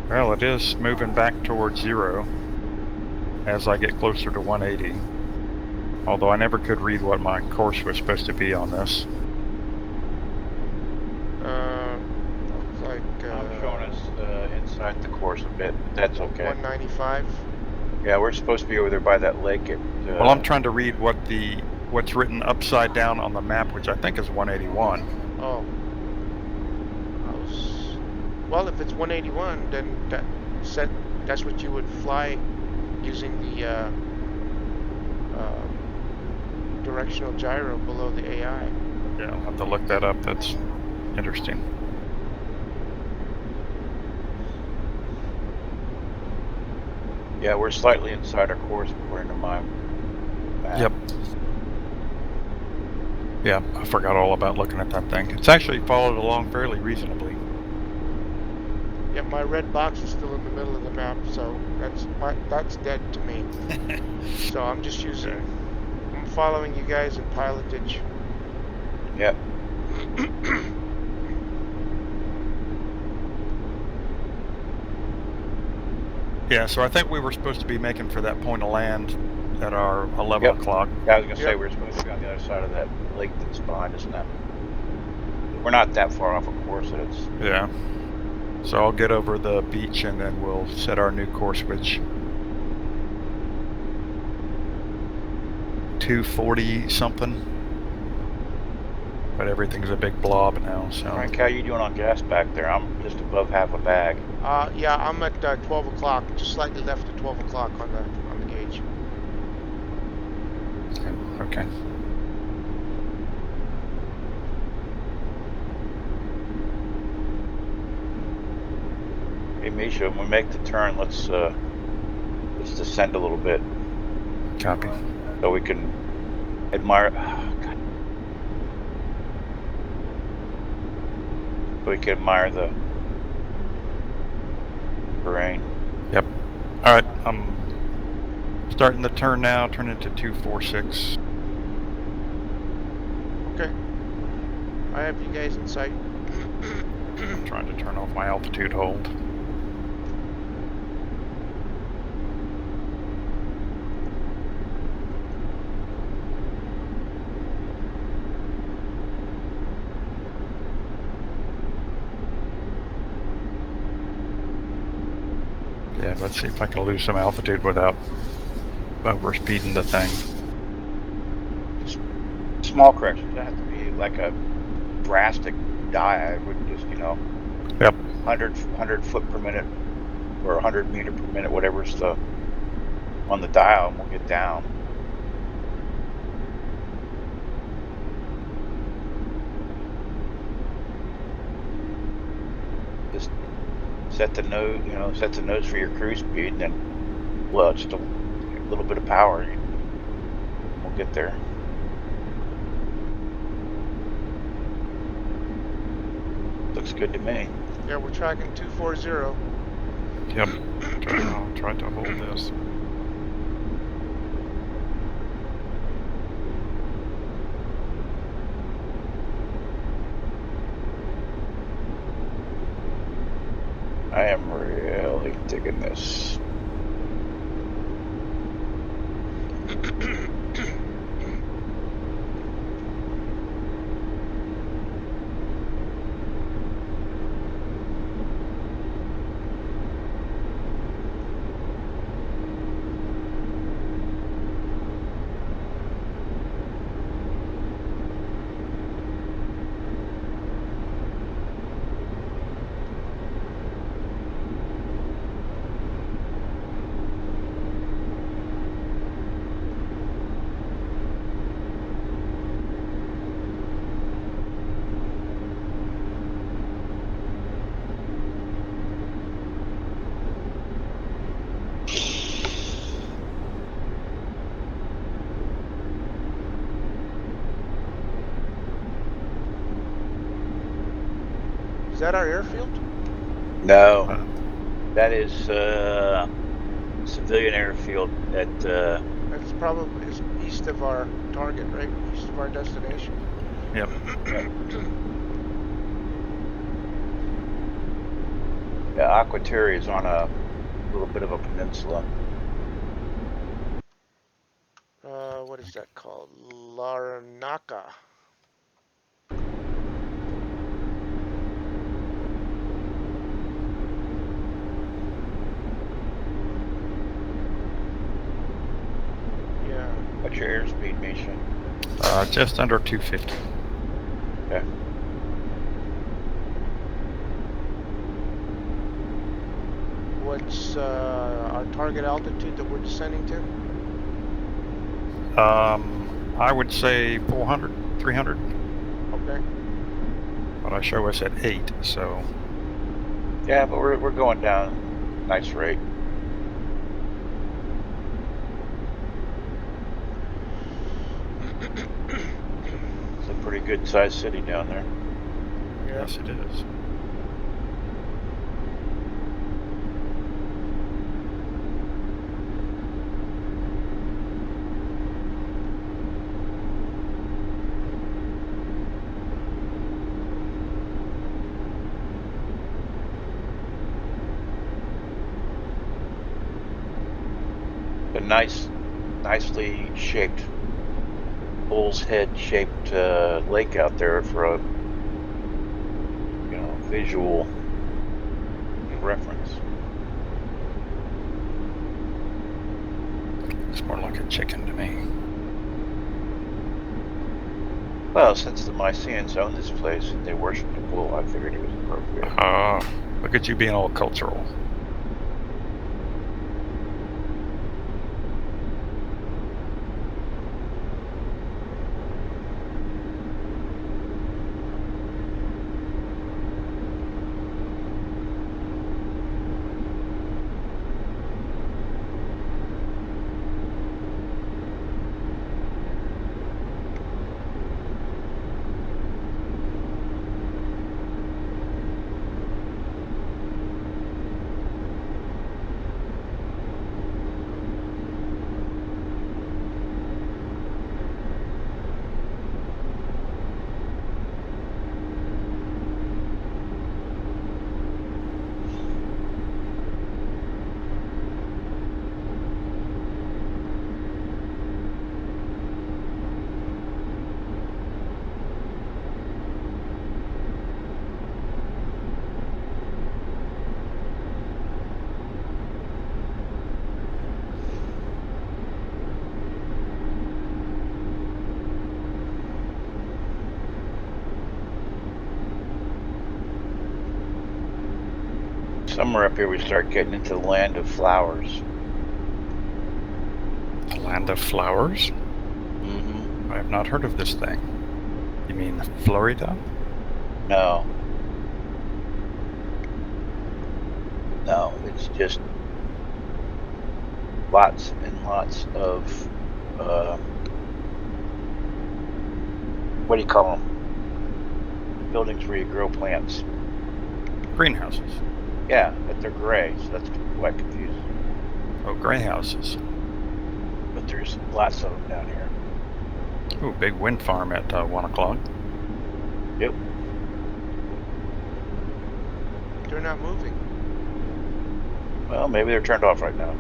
Well, it is moving back towards 0 as I get closer to 180. Although I never could read what my course was supposed to be on this. Looks like I'm showing us inside the course a bit, but that's okay. 195. Yeah, we're supposed to be over there by that lake at. Well, I'm trying to read what's written upside down on the map, which I think is 181. Oh. Well, if it's 181, then that's what you would fly using the directional gyro below the AI. Yeah, I'll have to look that up. That's interesting. Yeah, we're slightly inside our course according to my map. Yep. Yeah, I forgot all about looking at that thing. It's actually followed along fairly reasonably. Yeah, my red box is still in the middle of the map, so that's dead to me. So I'm just using, Okay. I'm following you guys in pilotage. Yep. Yeah, so I think we were supposed to be making for that point of land at our 11 Yep. o'clock. Yeah, I was gonna say Yep. we're supposed to be on the other side of that lake that's behind us now. We're not that far off a course that it's. Yeah. So I'll get over the beach and then we'll set our new course, which 240 something. But everything's a big blob now, so. Frank, how you doing on gas back there? I'm just above half a bag. Yeah, I'm at 12 o'clock, just slightly left of 12 o'clock on the gauge. Okay. Hey Misha, when we make the turn, let's descend a little bit Copy. so we can admire. Oh, God. So we can admire the terrain. Yep. All right. I'm starting the turn now. Turn into 246. Okay. I have you guys in sight. I'm trying to turn off my altitude hold. Yeah, let's see if I can lose some altitude without overspeeding the thing. Small corrections. It doesn't have to be like a drastic dive. We can just, Yep. 100 foot per minute or 100 meter per minute, whatever's on the dial, and we'll get down. Just set the nose for your cruise speed, and then, well, just a little bit of power, and we'll get there. Looks good to me. Yeah, we're tracking 240. Yep. I'll try to hold this. I am really digging this. Is that our airfield? No, that is civilian airfield at. That's probably is east of our target, right? East of our destination. Yep. Yeah, Aquateri is on a little bit of a peninsula. What is that called? Larnaca. Yeah. What's your airspeed, Misha? Just under 250. Okay. what's our target altitude that we're descending to? I would say 400, 300, Okay. but I show us at 8, so Yeah, but we're going down. Nice rate. It's a pretty good sized city down there. Yeah. yes, it is. A nicely shaped bull's head shaped lake out there for a visual reference. It's more like a chicken to me. Well, since the Mycenaeans owned this place and they worshipped the bull, I figured it was appropriate. Look at you being all cultural. Somewhere up here we start getting into the land of flowers. The land of flowers? Mm-hmm. I have not heard of this thing. You mean Florida? No, it's just lots and lots of what do you call them? Buildings where you grow plants. Greenhouses. Yeah, but they're gray, so that's quite confusing. Oh, gray houses. But there's lots of them down here. Ooh, big wind farm at 1 o'clock. Yep. They're not moving. Well, maybe they're turned off right now.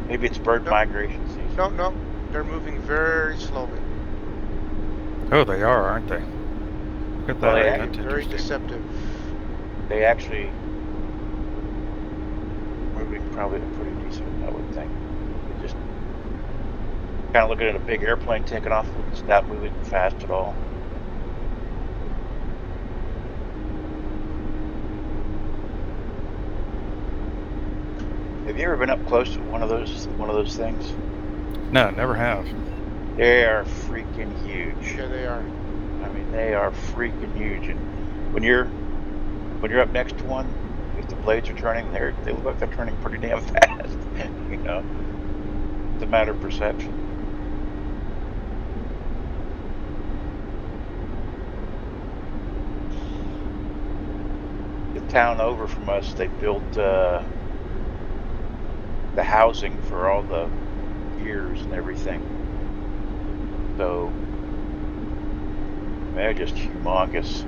Maybe it's bird migration season. No, they're moving very slowly. Oh, they are, aren't they? Look at Well, that. they That's Very interesting. deceptive. They actually moving probably at a pretty decent, I would think. They just kind of looking at a big airplane taking off, it's not moving fast at all. Have you ever been up close to one of those things? No, never have. They are freaking huge. Yeah, they are. I mean, they are freaking huge. And when you're up next to one, if the blades are turning, they look like they're turning pretty damn fast. It's a matter of perception. The town over from us, they built the housing for all the gears and everything. So they're just humongous.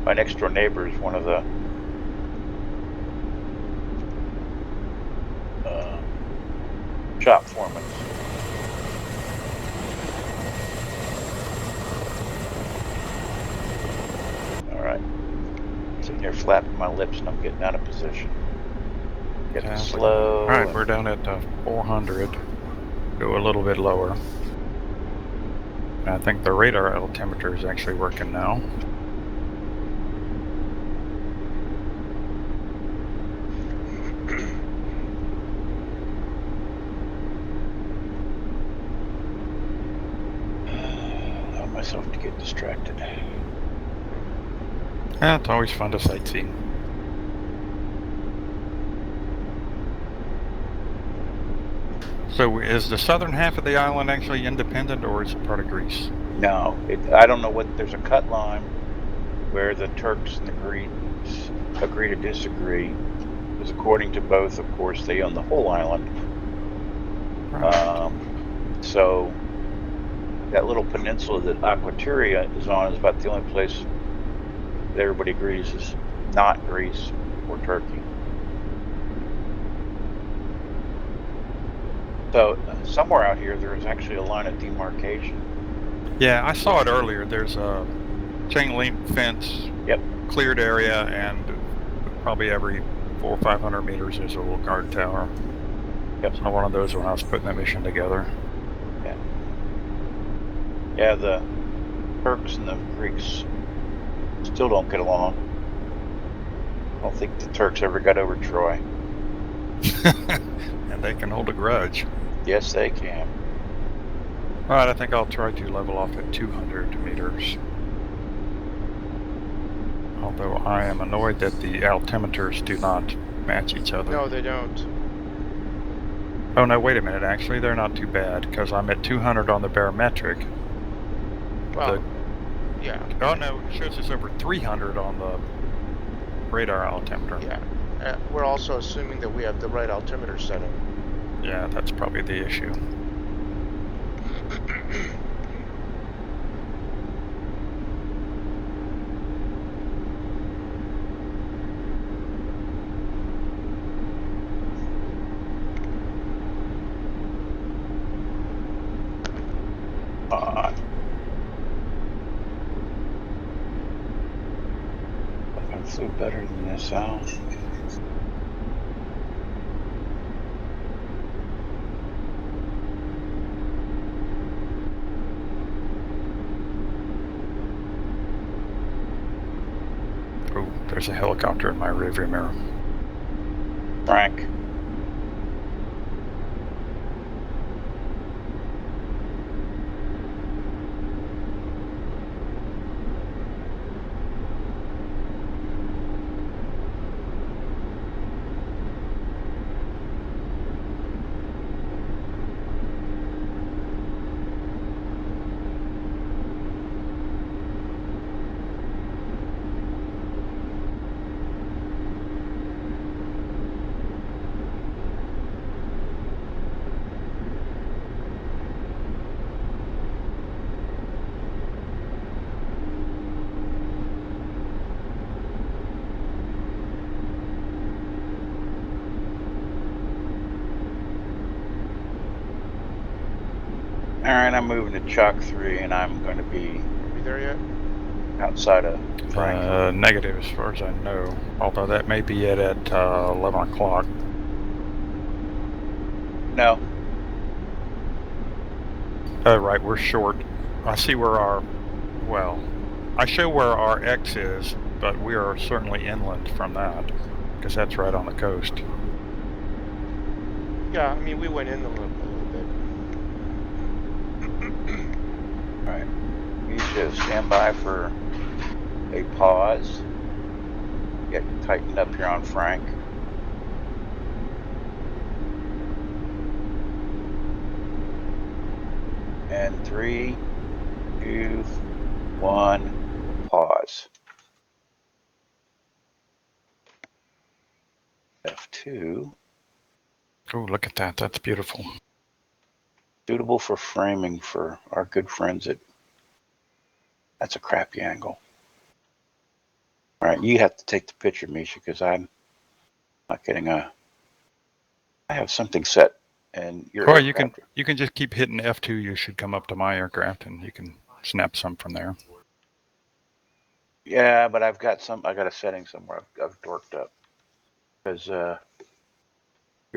My next door neighbor is one of the shop foremen. All right, sitting here flapping my lips and I'm getting out of position. Getting slow. All right, we're down at 400. Go a little bit lower. And I think the radar altimeter is actually working now. myself to get distracted. Yeah, it's always fun to sightsee. So is the southern half of the island actually independent, or is it part of Greece? No, I don't know what. There's a cut line where the Turks and the Greeks agree to disagree, because according to both, of course, they own the whole island. Right. So that little peninsula that Aquateria is on is about the only place that everybody agrees is not Greece or Turkey. So somewhere out here, there is actually a line of demarcation. Yeah, I saw it earlier. There's a chain link fence, Yep. cleared area, and probably every 400 or 500 meters there's a little guard tower. Yep. So one of those when I was putting the mission together. Yeah. Yeah, the Turks and the Greeks still don't get along. I don't think the Turks ever got over Troy. And they can hold a grudge. Yes, they can. All right, I think I'll try to level off at 200 meters. Although I am annoyed that the altimeters do not match each other. No, they don't. Oh no, wait a minute, actually they're not too bad, because I'm at 200 on the barometric. Well, yeah. Oh no, it shows us over 300 on the radar altimeter. Yeah. We're also assuming that we have the right altimeter setting. Yeah, that's probably the issue. I flew better than this, Al. Oh, there's a helicopter in my rearview mirror. Frank. All right, I'm moving to Chalk 3, and I'm going to be Are we there yet? outside of Frank. Negative as far as I know, although that may be it at 11 o'clock. No. Right, we're short. I see where I show where our X is, but we are certainly inland from that, because that's right on the coast. Yeah, I mean, we went in a little bit. All right. You should stand by for a pause. Get tightened up here on Frank. And 3, 2, 1, pause. F2. Oh, look at that. That's beautiful. Suitable for framing for our good friends at... That's a crappy angle. All right, you have to take the picture, Misha, because I'm not getting a... I have something set, and your Well, aircraft... you can just keep hitting F2. You should come up to my aircraft, and you can snap some from there. Yeah, but I've got a setting somewhere I've dorked up. Because your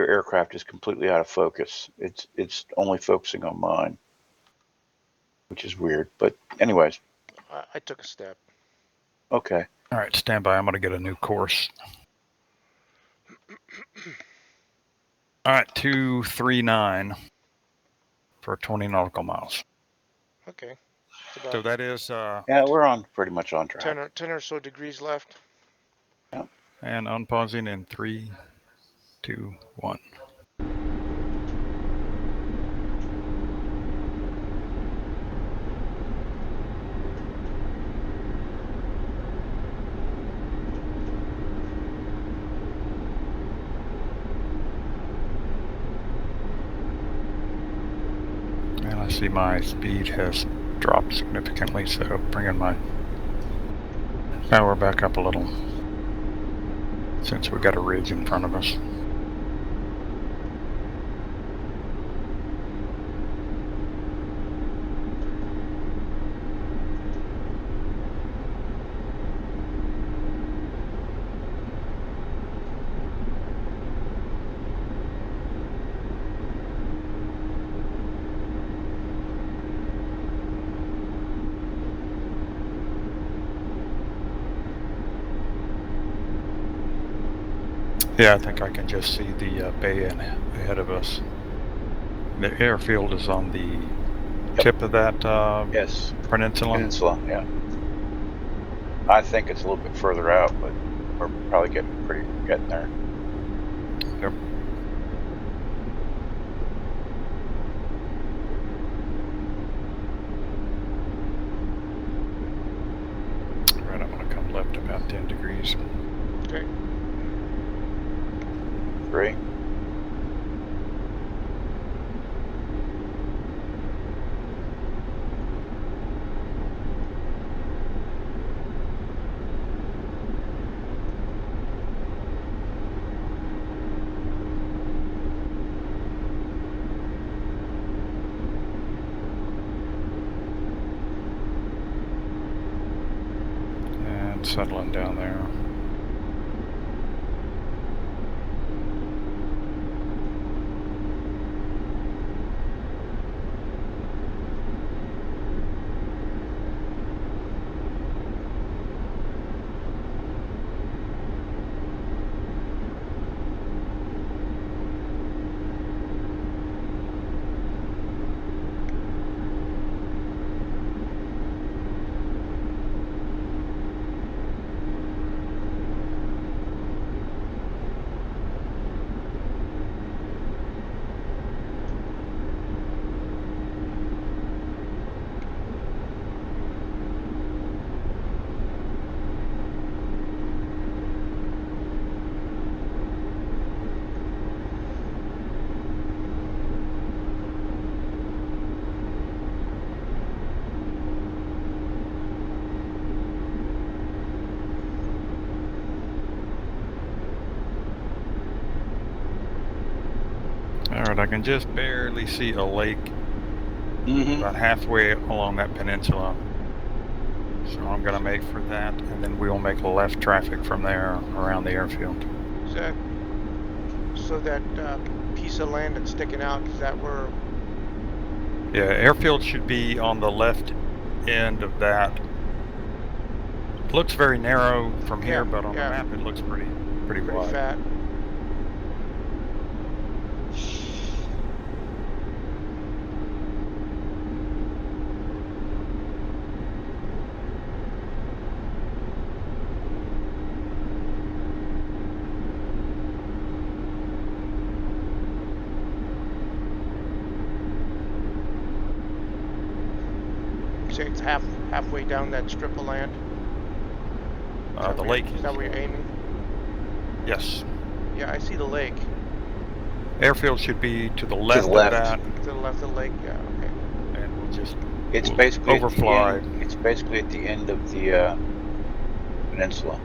aircraft is completely out of focus. It's only focusing on mine, which is weird. But anyways, I took a step. okay. All right, stand by. I'm going to get a new course. All right, 239 for 20 nautical miles. Okay. It's So about that is, Yeah, we're on pretty much on track. 10 or so degrees left. and unpausing in 3, 2, 1. And I see my speed has dropped significantly, so bringing my power back up a little since we got a ridge in front of us. Yeah, I think I can just see the bay ahead of us. The airfield is on the tip of that Yes. peninsula. Peninsula, yeah. I think it's a little bit further out, but we're probably getting there. Yep. Right, I'm going to come left about 10 degrees. Okay. 3. And settling down there. Alright, I can just barely see a lake about halfway along that peninsula. So I'm going to make for that, and then we will make left traffic from there around the airfield. Is that so that piece of land that's sticking out? Is that where? Yeah, airfield should be on the left end of that. It looks very narrow from here, but on the map it looks pretty wide. Fat. Say it's halfway down that strip of land. The lake Is that where you're aiming? Yes. Yeah, I see the lake. Airfield should be to the left, to the left of that. To the left of the lake, yeah, okay. And we'll just basically overfly. It's basically at the end of the peninsula.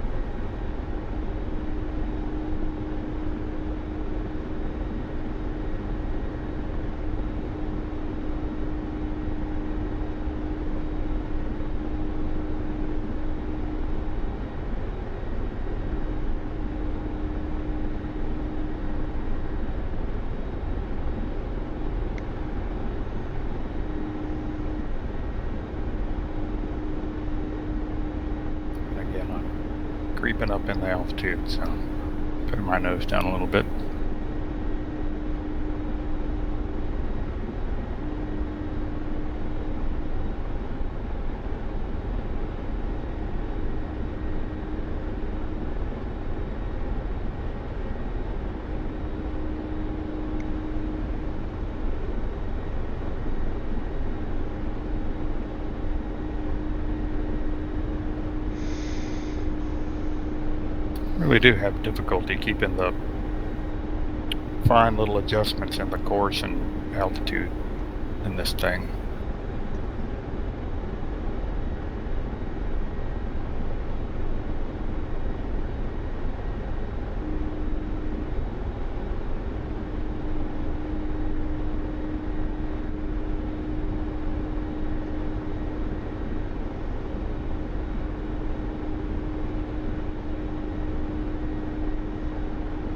Creeping up in the altitude, so putting my nose down a little bit. really do have difficulty keeping the fine little adjustments in the course and altitude in this thing.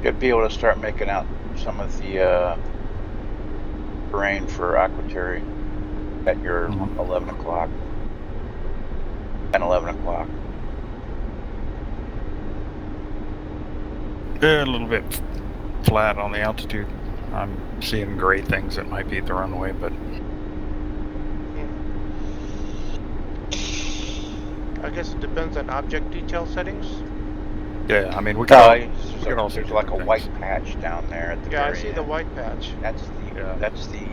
Should be able to start making out some of the terrain for Aquateri at your 11 o'clock, 10, 11 o'clock. Yeah, a little bit flat on the altitude. I'm seeing gray things that might be the runway, but I guess it depends on object detail settings. yeah, I mean we No, could all see there's like a different white things. patch down there at the Yeah, I very see end. the white patch. That's the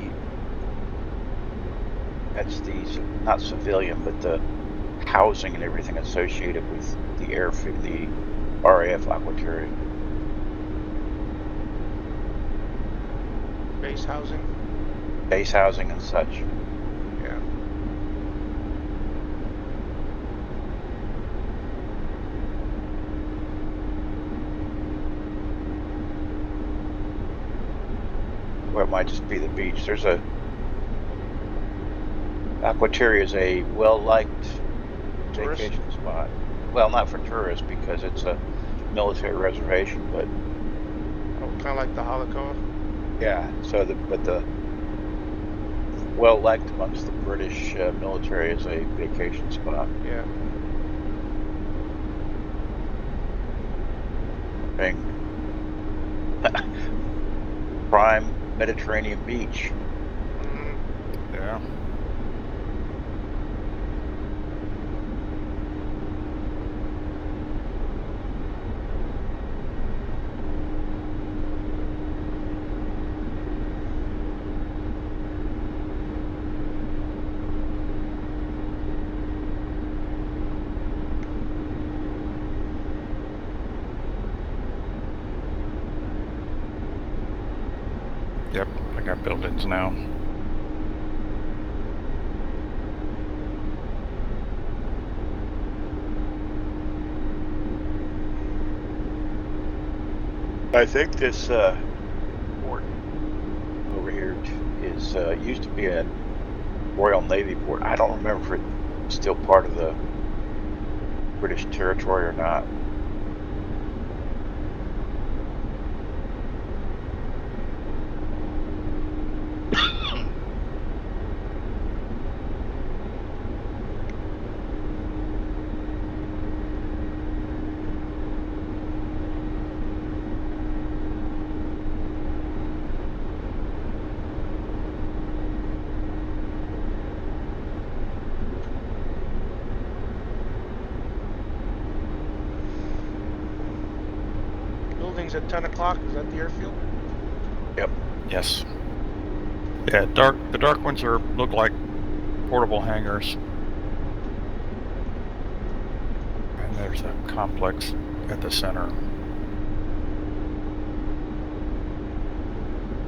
not civilian, but the housing and everything associated with the airfield, the RAF Aquateri. Base housing. Base housing and such. Yeah. Or it might just be the beach. There's a Aquateri is a well-liked Tourist? vacation spot. Well, not for tourists because it's a military reservation, but Oh, kind of like the Holocaust. yeah. So but the well-liked amongst the British military is a vacation spot. Yeah. Prime Mediterranean beach. Yeah. Yep, I got buildings now. I think this port over here is used to be a Royal Navy port. I don't remember if it's still part of the British territory or not. Buildings at 10 o'clock. Is that the airfield? Yep. Yes. Yeah, the dark ones look like portable hangars. And there's a complex at the center.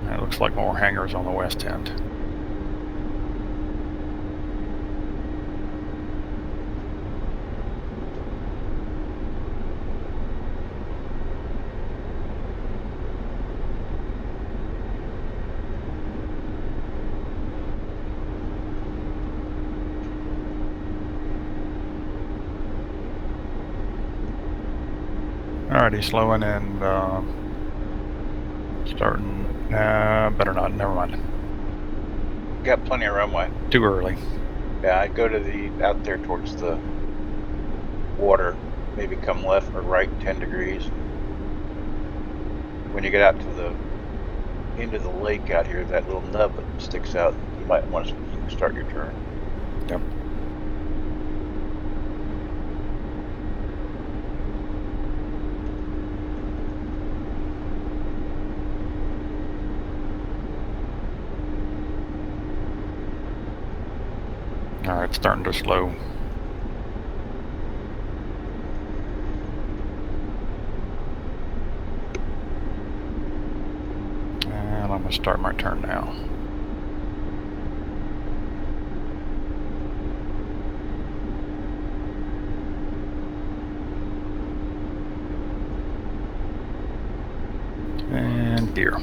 And it looks like more hangars on the west end. Alrighty, slowing and starting. Better not. Never mind. Got plenty of runway. Too early. Yeah, I'd go to out there towards the water, maybe come left or right 10 degrees. When you get out to the end of the lake out here, that little nub that sticks out, you might want to start your turn. Yep. Alright, starting to slow. start my turn now. And here.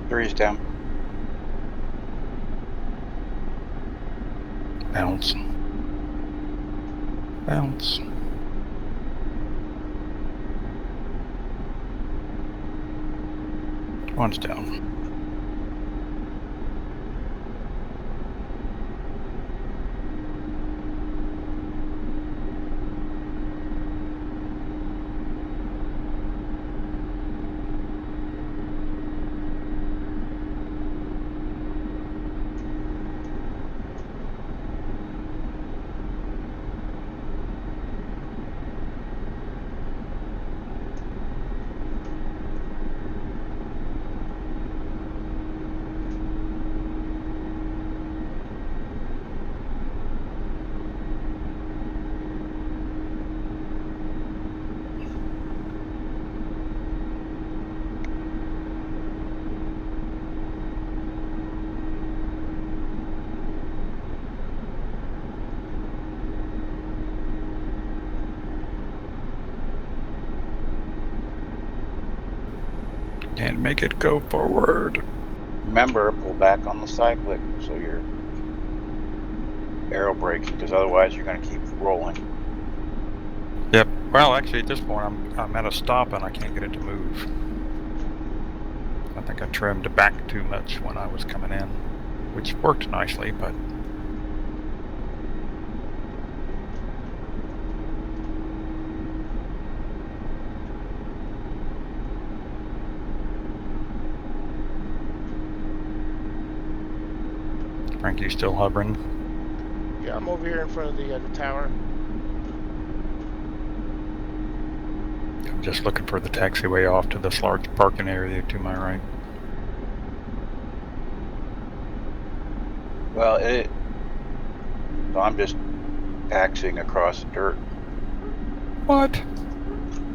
Three's down. Bounce. Bounce. One's down. And make it go forward. Remember, pull back on the cyclic so you're aero braking, because otherwise you're going to keep rolling. Yep. Well, actually, at this point, I'm at a stop and I can't get it to move. I think I trimmed back too much when I was coming in, which worked nicely, but Frank, you still hovering? Yeah, I'm over here in front of the tower. I'm just looking for the taxiway off to this large parking area to my right. Well, so I'm just taxiing across the dirt. What?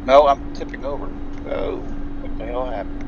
No, I'm tipping over. Oh, what the hell happened?